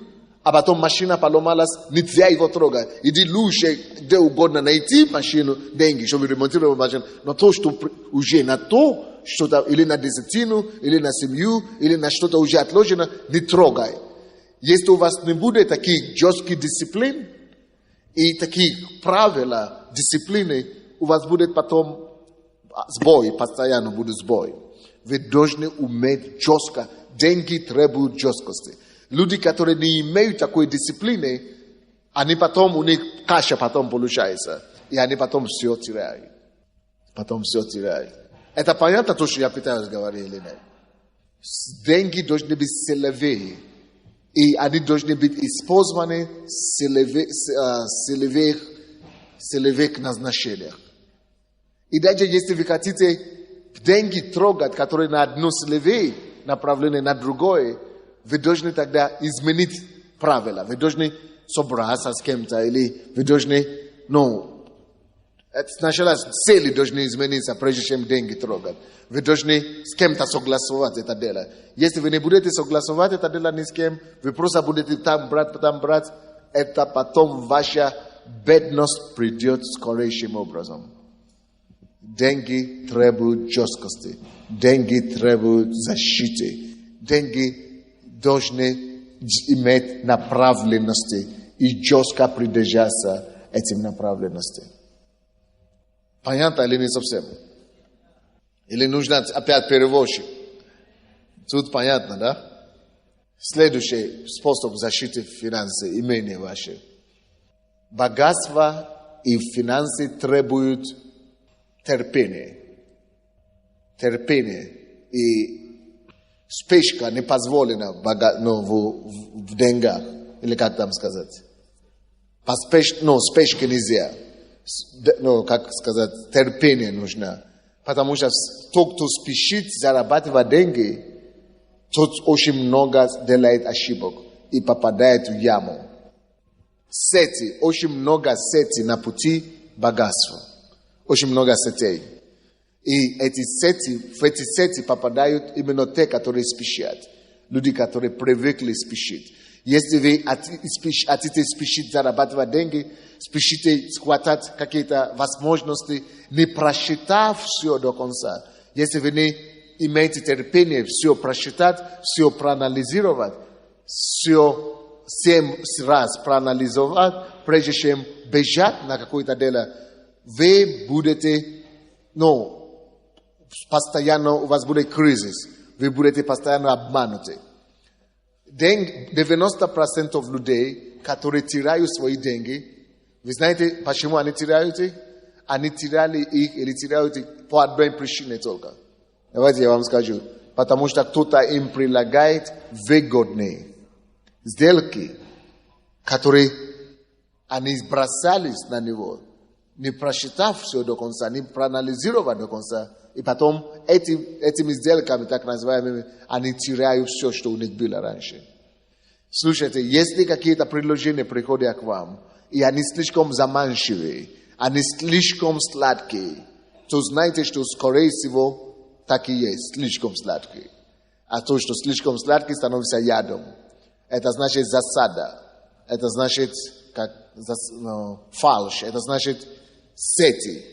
а потом машина поломалась, нельзя его трогать. Иди лучше, где угодно найти машину, деньги, чтобы ремонтировать машину. Но то, что уже на то, что-то, или на десятину, или на семью, или на что-то уже отложено, не трогай. Если у вас не будет таких жестких дисциплин и таких правил дисциплины, у вас будет потом сбой, постоянно будет сбой. Вы должны уметь жестко. Деньги требуют жесткости. Люди, которые не имеют такой дисциплины, они потом, у них каша потом получается. И они потом все теряют. Это понятно то, что я пытаюсь говорить или нет? Деньги должны быть целевые. И они должны быть использованы в целевых назначениях. И даже если вы хотите деньги трогать, которые на одно целевое направление, на другое, вы должны тогда изменить правила. Вы должны собраться с кем-то, или вы должны, сначала цели должны измениться, прежде чем деньги трогать. Вы должны с кем-то согласовать это дело. Если вы не будете согласовать это дело ни с кем, вы просто будете там брать, это потом ваша бедность придет скорейшим образом. Деньги требуют жесткости. Деньги требуют защиты. Деньги должны иметь направленности и жестко придержаться этим направленностям. Понятно или не совсем? Или нужно опять переводчик? Тут понятно, да? Следующий способ защиты финансов, имения ваши. Богатство и финансы требуют терпения. И спешка не позволена в деньгах. Или как там сказать? Спешка нельзя. Как сказать, терпение нужно. Потому что тот, кто спешит зарабатывать деньги, тот очень много делает ошибок и попадает в яму. Очень много сети на пути богатства. Очень много сетей. И в эти сети попадают именно те, которые спешат. Люди, которые привыкли спешить. Если вы хотите спешить зарабатывать деньги, спешите схватать какие-то возможности, не просчитав все до конца. Если вы не имеете терпение все просчитать, все проанализировать, все 7 раз проанализировать, прежде чем бежать на какое-то дело, вы будете, постоянно у вас будет кризис, вы будете постоянно обмануты. 90% людей, которые теряют свои деньги, вы знаете, почему они теряют их? Они теряли их или теряют их по одной причине только. Давайте я вам скажу. Потому что кто-то им предлагает выгодные сделки, которые они бросались на него, не просчитав все до конца, не проанализировав до конца. И потом этими сделками, так называемыми, они теряют все, что у них было раньше. Слушайте, если какие-то предложения приходят к вам, и они слишком заманчивые, они слишком сладкие, то знайте, что, скорее всего, так и есть, слишком сладкие. А то, что слишком сладкий, становится ядом. Это значит засада. Это значит фальшь. Это значит сети.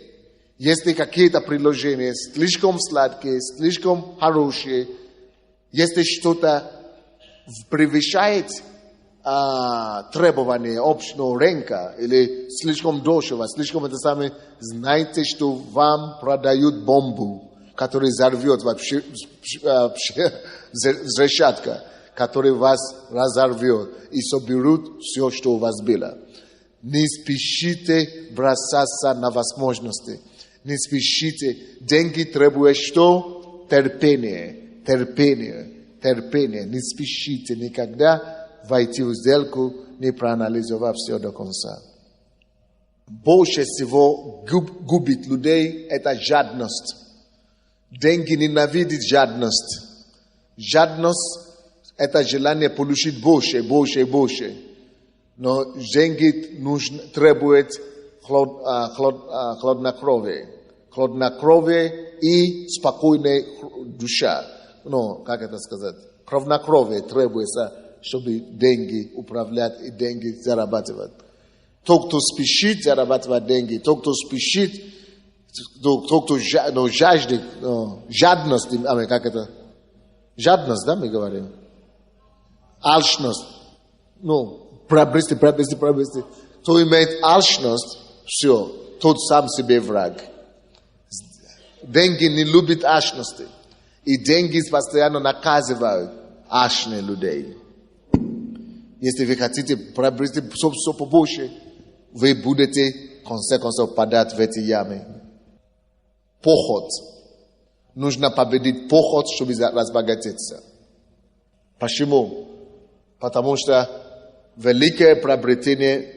Если какие-то предложения слишком сладкие, слишком хорошие, если что-то превышает требования общего рынка или слишком дешево, слишком это самое, знайте, что вам продают бомбу, которая взорвет вообще взрывчатка, которая вас разорвет и соберут все, что у вас было. Не спешите бросаться на возможности. Не спешите. Деньги требуют что? Терпение. Не спешите никогда войти в сделку, не проанализировав все до конца. Больше всего губит людей это жадность. Деньги ненавидят жадность. Жадность – это желание получить больше. Но деньги требуют хладнокровие. Хладнокровие и спокойная душа. Как это сказать? Хладнокровие требуется, чтобы деньги управлять и деньги зарабатывать. Тот, кто спешит зарабатывать деньги, тот, кто спешит, тот, кто жаждет, жадность, как это? Жадность, да, мы говорим? Алчность. Приобрести. Кто имеет алчность, все, тот сам себе враг. Деньги не любят алчности. И деньги постоянно наказывают алчных людей. Если вы хотите приобрести все побольше, вы будете в конце концов падать в эти ямы. Похоть. Нужно победить похоть, чтобы разбогатиться. Почему? Потому что великое приобретение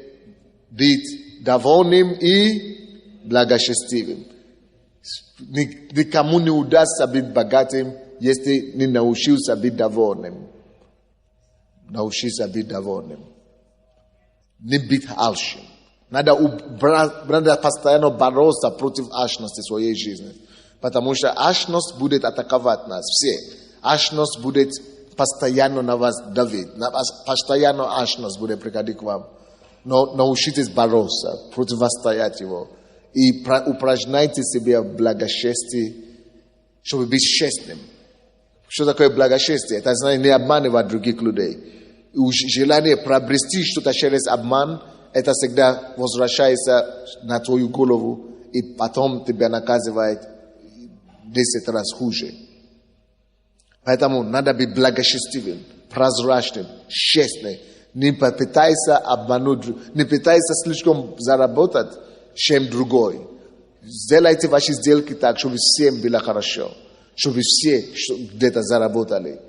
быть довольным и благочестивым. Никому не удастся быть богатым, если не научился быть довольным. Научиться быть довольным. Не быть алчным. Надо постоянно бороться против алчности в своей жизни. Потому что алчность будет атаковать нас все. Алчность будет постоянно на вас давить. Постоянно алчность будет приходить к вам. Но научитесь бороться, противостоять его. И упражняйте себя в благочестии, чтобы быть честным. Что такое благочестие? Это значит не обманывать других людей. И желание приобрести что-то через обман, это всегда возвращается на твою голову, и потом тебя наказывает 10 раз хуже. Поэтому надо быть благочестивым, прозрачным, честным. Не пытайся обмануть, не пытайся слишком заработать, чем другой. Сделайте ваши сделки так, чтобы всем было хорошо, чтобы все где-то заработали.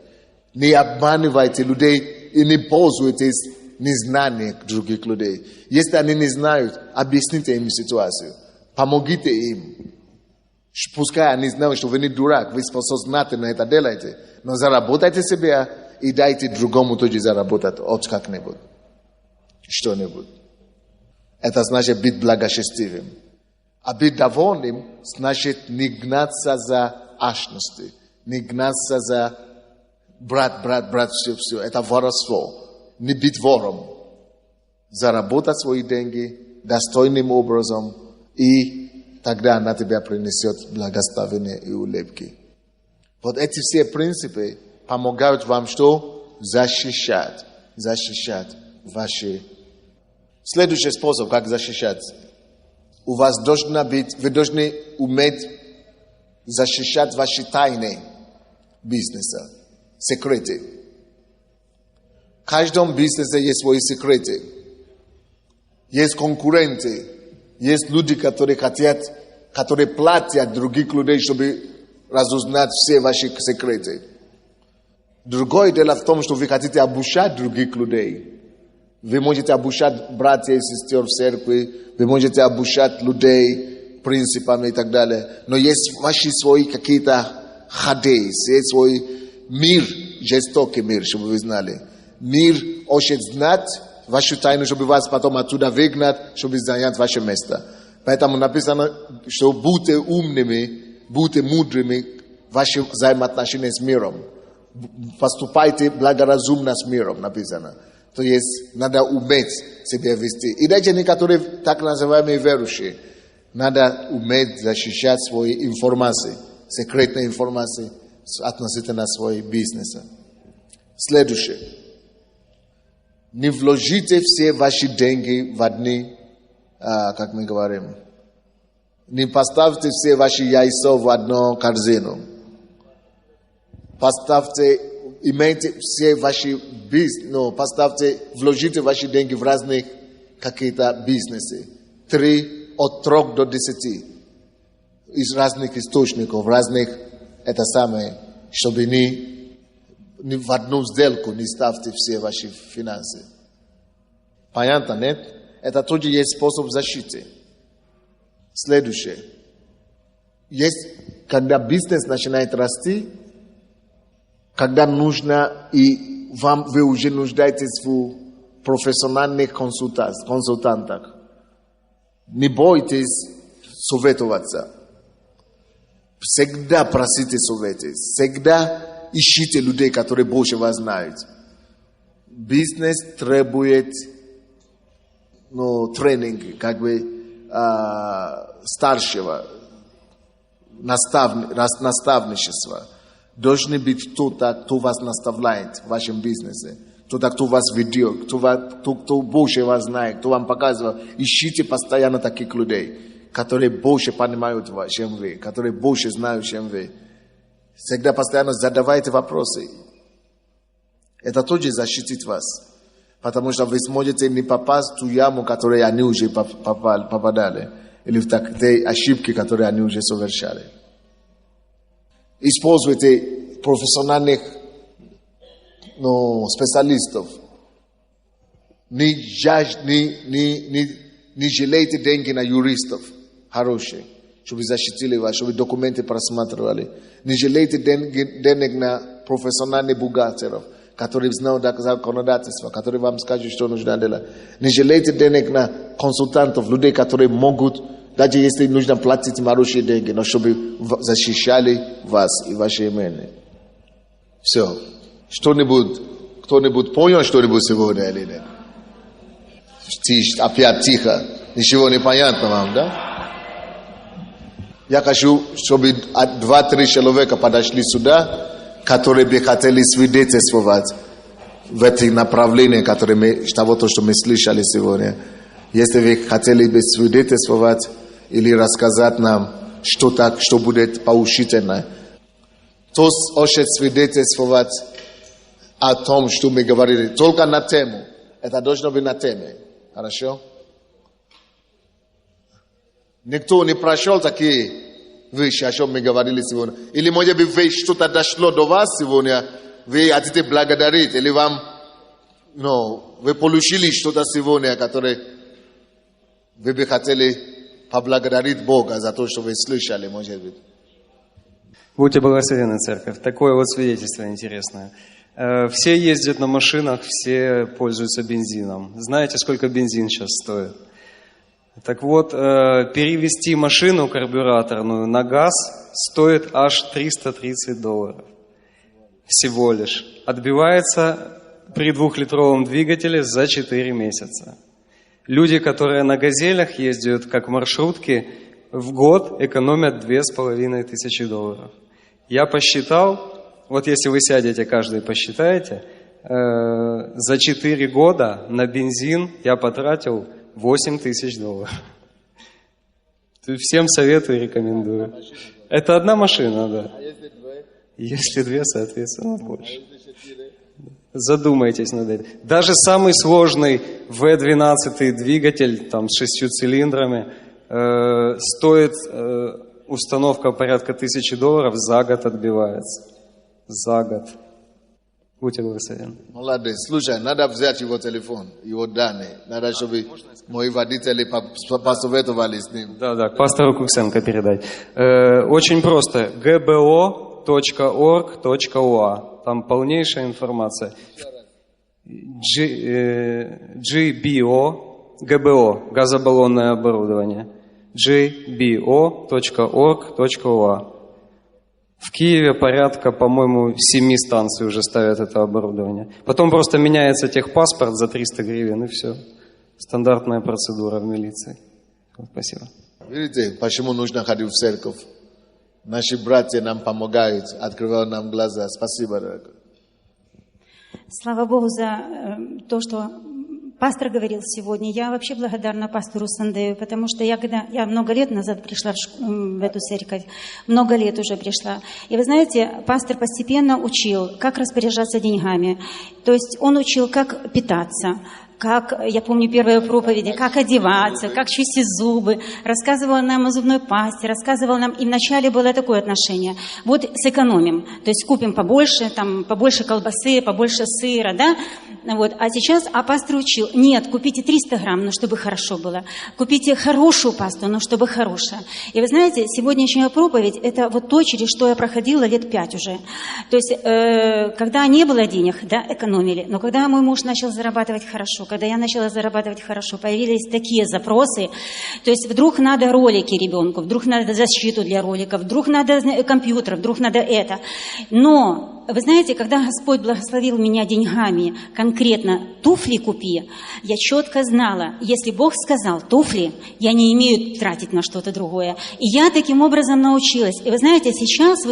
Не обманывайте людей и не пользуйтесь незнанием других людей. Если они не знают, объясните им ситуацию. Помогите им. Пускай они знают, что вы не дурак, вы сознательно это делаете. Но заработайте себе и дайте другому тоже заработать от как-нибудь. Что-нибудь. Это значит быть благочестивым. А быть довольным значит не гнаться за алчностью, не гнаться за брат, все. Это воровство. Не быть вором. Заработать свои деньги достойным образом, и тогда она тебя принесет благословение и улыбки. Вот эти все принципы помогают вам что? Защищать ваши... Следующий способ, как защищать. У вас должна быть, вы должны уметь защищать ваши тайны бизнеса, секреты. В каждом бизнесе есть свои секреты. Есть конкуренты, есть люди, которые платят других людей, чтобы разузнать все ваши секреты. Другое дело в том, что вы хотите обучать других людей. Вы можете обучать братьев и сестер в церкви, вы можете обучать людей принципам и так далее. Но есть ваши свои какие-то ходы, есть свой мир, жестокий мир, чтобы вы знали. Мир хочет знать вашу тайну, чтобы вас потом оттуда выгнать, чтобы занять ваше место. Поэтому написано, что будьте умными, будьте мудрыми в ваших взаимоотношениях с миром. Поступайте благоразумно с миром, написано. То есть, надо уметь себя вести. И даже некоторые так называемые верующие, надо уметь защищать свои информации, секретные информации относительно своего бизнеса. Следующее. Не вложите все ваши деньги в одни, как мы говорим. Не поставьте все ваши яйца в одну корзину. Имейте все ваши бизнесы, вложите ваши деньги в разные какие-то бизнесы. От 3 до 10. Из разных источников, чтобы не в одну сделку не ставьте все ваши финансы. Понятно, нет? Это тоже есть способ защиты. Следующее. Есть, когда бизнес начинает расти, когда нужно, и вы уже нуждаетесь в профессиональных консультантах. Не бойтесь советоваться. Всегда просите советы. Всегда ищите людей, которые больше вас знают. Бизнес требует тренинг, старшего, наставничества. Должен быть кто-то, кто вас наставляет в вашем бизнесе. Кто-то, кто вас ведет, кто больше вас знает, кто вам показывает. Ищите постоянно таких людей, которые больше понимают вас, чем вы, которые больше знают, чем вы. Всегда постоянно задавайте вопросы. Это тоже защитит вас. Потому что вы сможете не попасть в ту яму, в которую они уже попадали. Или в те ошибки, которые они уже совершали. Используйте профессиональных специалистов. Не жалейте деньги на юристов хороших, чтобы защитили вас, чтобы документы просматривали. Не жалейте денег на профессиональных бухгалтеров, которые знают законодательство, которые вам скажут, что нужно делать. Не жалейте денег на консультантов, людей, которые могут, даже если нужно платить им хорошие деньги, но чтобы защищали вас и ваше имение. Все. Кто-нибудь понял что-нибудь сегодня или нет? Опять тихо. Ничего не понятно вам, да? Я хочу, чтобы 2-3 человека подошли сюда, которые бы хотели свидетельствовать в этих направлениях, того, что мы слышали сегодня. Если вы хотели бы свидетельствовать или рассказать нам что-то, что будет поучительно, кто хочет свидетельствовать о том, что мы говорили, только на тему. Это должно быть на теме. Хорошо? Никто не прошел такие вещи, о чем мы говорили сегодня. Или, может быть, что-то дошло до вас сегодня, вы хотите благодарить, или вы получили что-то сегодня, которое вы бы хотели поблагодарить Бога за то, что вы слышали, может быть. Будьте благословенны, церковь. Такое вот свидетельство интересное. Все ездят на машинах, все пользуются бензином. Знаете, сколько бензин сейчас стоит? Так вот, перевести машину карбюраторную на газ стоит аж $330. Всего лишь. Отбивается при 2-литровом двигателе за 4 месяца. Люди, которые на газелях ездят, как маршрутки, в год экономят $2500. Я посчитал, вот если вы сядете, каждый посчитаете, за 4 года на бензин я потратил $8000. Всем советую и рекомендую. Это одна машина, да. Если две, соответственно, больше. Задумайтесь над этим. Даже самый сложный V12 двигатель там, с 6 цилиндрами стоит установка порядка $1000, за год отбивается. За год. Будьте благословенны. Молодец. Слушай, надо взять его телефон, его данные. Надо, чтобы мои водители посоветовали с ним. Да, к пастору Куксенко передать. Очень просто. gbo.org.ua. Там полнейшая информация. GBO, газобаллонное оборудование. gbo.org.ua. В Киеве порядка, по-моему, 7 станций уже ставят это оборудование. Потом просто меняется техпаспорт за 300 гривен, и все. Стандартная процедура в милиции. Спасибо. Видите, почему нужно ходить в церковь? Наши братья нам помогают, открывают нам глаза. Спасибо, дорогой. Слава Богу за то, что пастор говорил сегодня. Я вообще благодарна пастору Сандею, потому что я много лет назад пришла в эту церковь, много лет уже пришла. И вы знаете, пастор постепенно учил, как распоряжаться деньгами. То есть он учил, как питаться, как, я помню первые проповеди, как одеваться, как чистить зубы, рассказывал нам о зубной пасте, рассказывал нам, и вначале было такое отношение, вот сэкономим, то есть купим побольше, там, побольше колбасы, побольше сыра, да, вот, а сейчас, пастор учил, нет, купите 300 грамм, но чтобы хорошо было, купите хорошую пасту, но чтобы хорошая. И вы знаете, сегодняшняя проповедь, это вот то, через что я проходила лет 5 уже, то есть, когда не было денег, да, экономили, но когда мой муж начал зарабатывать хорошо, когда я начала зарабатывать хорошо, появились такие запросы, то есть вдруг надо ролики ребенку, вдруг надо защиту для роликов, вдруг надо компьютер, вдруг надо это. Но вы знаете, когда Господь благословил меня деньгами, конкретно туфли купи, я четко знала, если Бог сказал туфли, я не имею тратить на что-то другое. И я таким образом научилась. И вы знаете, сейчас,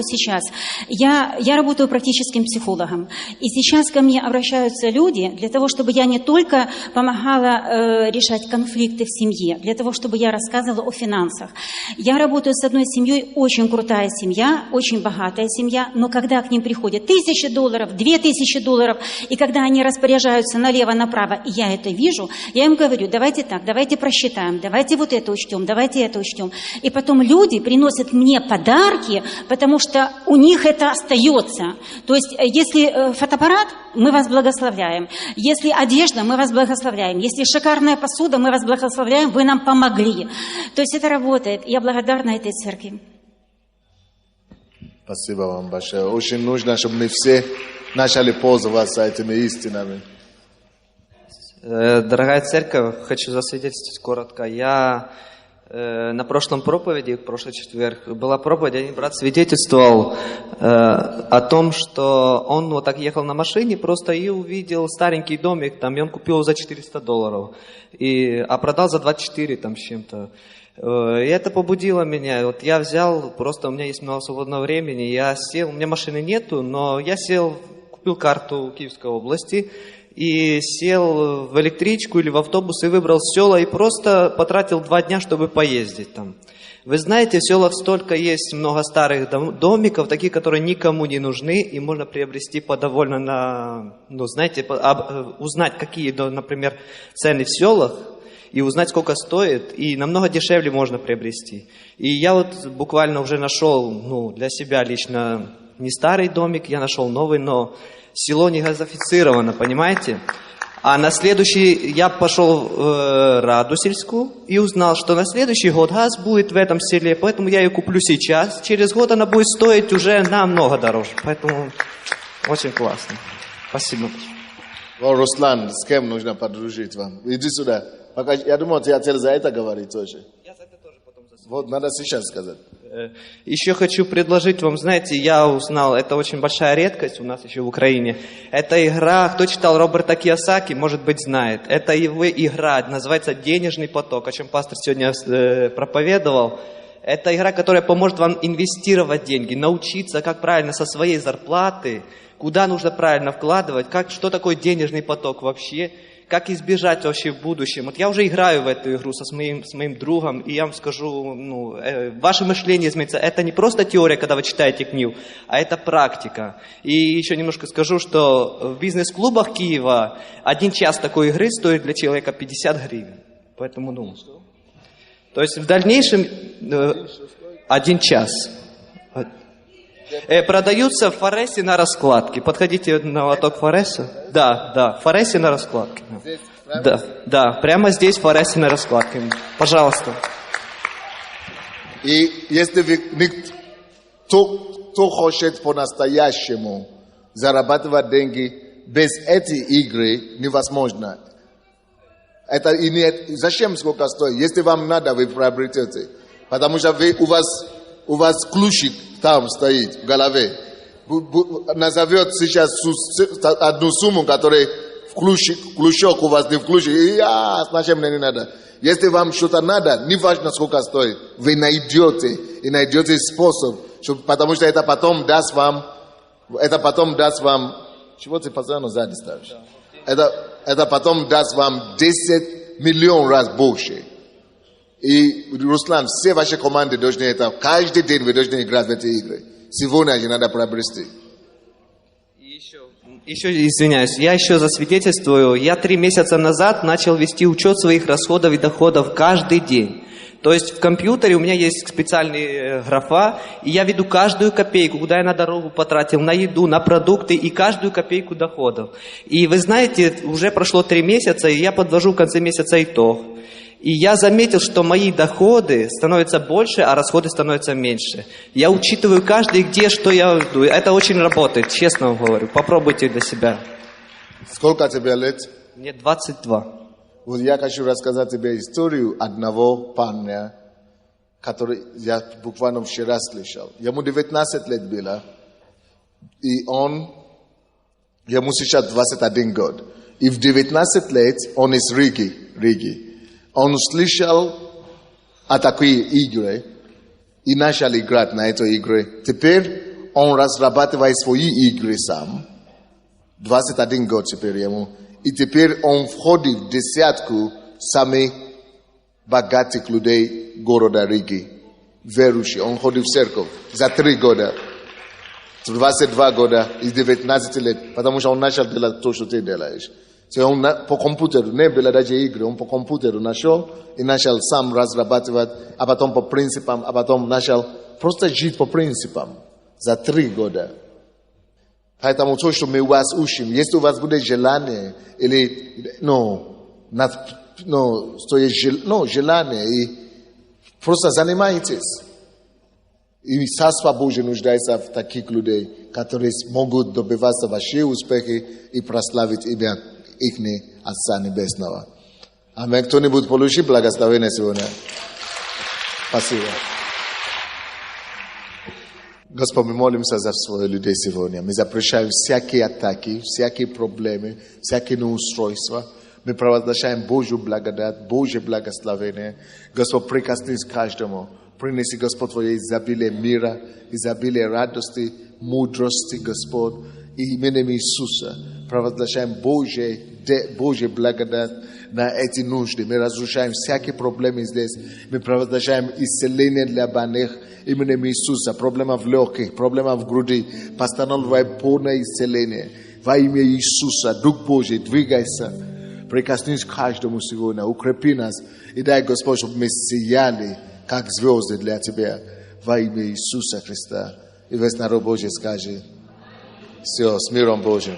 я работаю практическим психологом. И сейчас ко мне обращаются люди для того, чтобы я не только помогала решать конфликты в семье, для того, чтобы я рассказывала о финансах. Я работаю с одной семьей, очень крутая семья, очень богатая семья, но когда к ним приходят $1000, $2000, и когда они распоряжаются налево-направо, и я это вижу, я им говорю, давайте так, давайте просчитаем, давайте вот это учтем, давайте это учтем. И потом люди приносят мне подарки, потому что у них это остается. То есть, если фотоаппарат, мы вас благословляем. Если одежда, мы вас благословляем. Если шикарная посуда, мы вас благословляем, вы нам помогли. То есть это работает. Я благодарна этой церкви. Спасибо вам большое. Очень нужно, чтобы мы все начали пользоваться этими истинами. Дорогая церковь, хочу засвидетельствовать коротко. Я на прошлой проповеди, в прошлый четверг, была проповедь, один брат свидетельствовал о том, что он вот так ехал на машине просто и увидел старенький домик, там, и он купил его за $400, а продал за 24 там, с чем-то. И это побудило меня. Вот я взял, просто у меня есть много свободного времени, я сел, у меня машины нету, но я сел, купил карту Киевской области и сел в электричку или в автобус и выбрал села и просто потратил 2 дня, чтобы поездить там. Вы знаете, в селах столько есть много старых домиков, такие, которые никому не нужны, и можно приобрести по довольно, узнать, какие, например, цены в селах, и узнать, сколько стоит, и намного дешевле можно приобрести. И я вот буквально уже нашел, для себя лично не старый домик, я нашел новый, но село не газифицировано, понимаете? А на следующий я пошел в Раду сельскую и узнал, что на следующий год газ будет в этом селе, поэтому я ее куплю сейчас. Через год она будет стоить уже намного дороже, поэтому очень классно. Спасибо. Руслан, с кем нужно подружить вам? Иди сюда. Я думал, ты хотел за это говорить тоже. Я за это тоже потом засвидетельствую. Вот, надо сейчас сказать. Еще хочу предложить вам, знаете, я узнал, это очень большая редкость у нас еще в Украине. Это игра, кто читал Роберта Кийосаки, может быть, знает. Это его игра, называется «Денежный поток», о чем пастор сегодня проповедовал. Это игра, которая поможет вам инвестировать деньги, научиться, как правильно со своей зарплаты, куда нужно правильно вкладывать, что такое денежный поток вообще, как избежать вообще в будущем. Вот я уже играю в эту игру с моим другом, и я вам скажу, ваше мышление изменится. Это не просто теория, когда вы читаете книгу, а это практика. И еще немножко скажу, что в бизнес-клубах Киева 1 час такой игры стоит для человека 50 гривен. Поэтому, то есть в дальнейшем 1 час. Продаются в Форессе на раскладке. Подходите на лоток Форесса. Да, в Форессе на раскладке. Да, прямо здесь в Форессе на раскладке. Пожалуйста. И если кто хочет по-настоящему зарабатывать деньги, без этой игры невозможно. Это и нет. Зачем сколько стоит? Если вам надо, вы приобретете. Потому что у вас ключик там стоит в голове. Назовет сейчас одну сумму, которая в ключок у вас не в ключик. Значит, мне не надо. Если вам что-то надо, не важно, сколько стоит, вы найдете способ, потому что это потом даст вам, чего ты постоянно сзади ставишь? Это потом даст вам 10 миллионов раз больше. И, Руслан, все ваши команды должны это, каждый день вы должны играть в эти игры. Сегодня же надо приобрести. Еще, извиняюсь, я еще засвидетельствую. Я 3 месяца назад начал вести учет своих расходов и доходов каждый день. То есть в компьютере у меня есть специальная графа, и я веду каждую копейку, куда я на дорогу потратил, на еду, на продукты, и каждую копейку доходов. И вы знаете, уже прошло 3 месяца, и я подвожу в конце месяца итог. И я заметил, что мои доходы становятся больше, а расходы становятся меньше. Я учитываю каждый, где, что я веду. Это очень работает, честно вам говорю. Попробуйте для себя. Сколько тебе лет? Мне 22. Вот я хочу рассказать тебе историю одного парня, который я буквально вчера слышал. Ему 19 лет было, и ему сейчас 21 год. И в 19 лет он из Риги. Он слышал о такой игре и начал играть на этой игре. Теперь он разрабатывает свои игры сам. 21 год теперь ему. И теперь он входит в 10 самых богатых людей города Риги. Верующий. Он ходит в церковь за 3 года. 22 года и 19 лет. Потому что он начал делать то, что ты делаешь. Он по компьютеру, не было даже игры, он по компьютеру нашел и начал сам разрабатывать, а потом по принципам, а потом начал просто жить по принципам за 3 года. Поэтому то, что мы вас учим, если у вас будет желание, или, желание, и просто занимайтесь. И Царство Божие нуждается в таких людей, которые могут добиваться ваших успехов и прославить имя их Отца Небесного. Аминь. Кто-нибудь получит благословение сегодня? Спасибо. Господь, мы молимся за своих людей сегодня. Мы запрещаем всякие атаки, всякие проблемы, всякие неустройства. Мы провозглашаем Божью благодать, Божье благословение. Господь, прикоснись к каждому. Принеси, Господь, Твое изобилие мира, изобилие радости, мудрости, Господь. И именем Иисуса провозглашаем Божья благодать на эти нужды. Мы разрушаем всякие проблемы здесь. Мы провозглашаем исцеление для больных именем Иисуса. Проблема в легких, проблема в груди. Постановляй полное исцеление. Во имя Иисуса, Дух Божий, двигайся. Прикоснись к каждому сегодня. Укрепи нас. И дай, Господь, чтобы мы сияли, как звезды для Тебя. Во имя Иисуса Христа. И весь народ Божий скажет: все, с миром Божьим.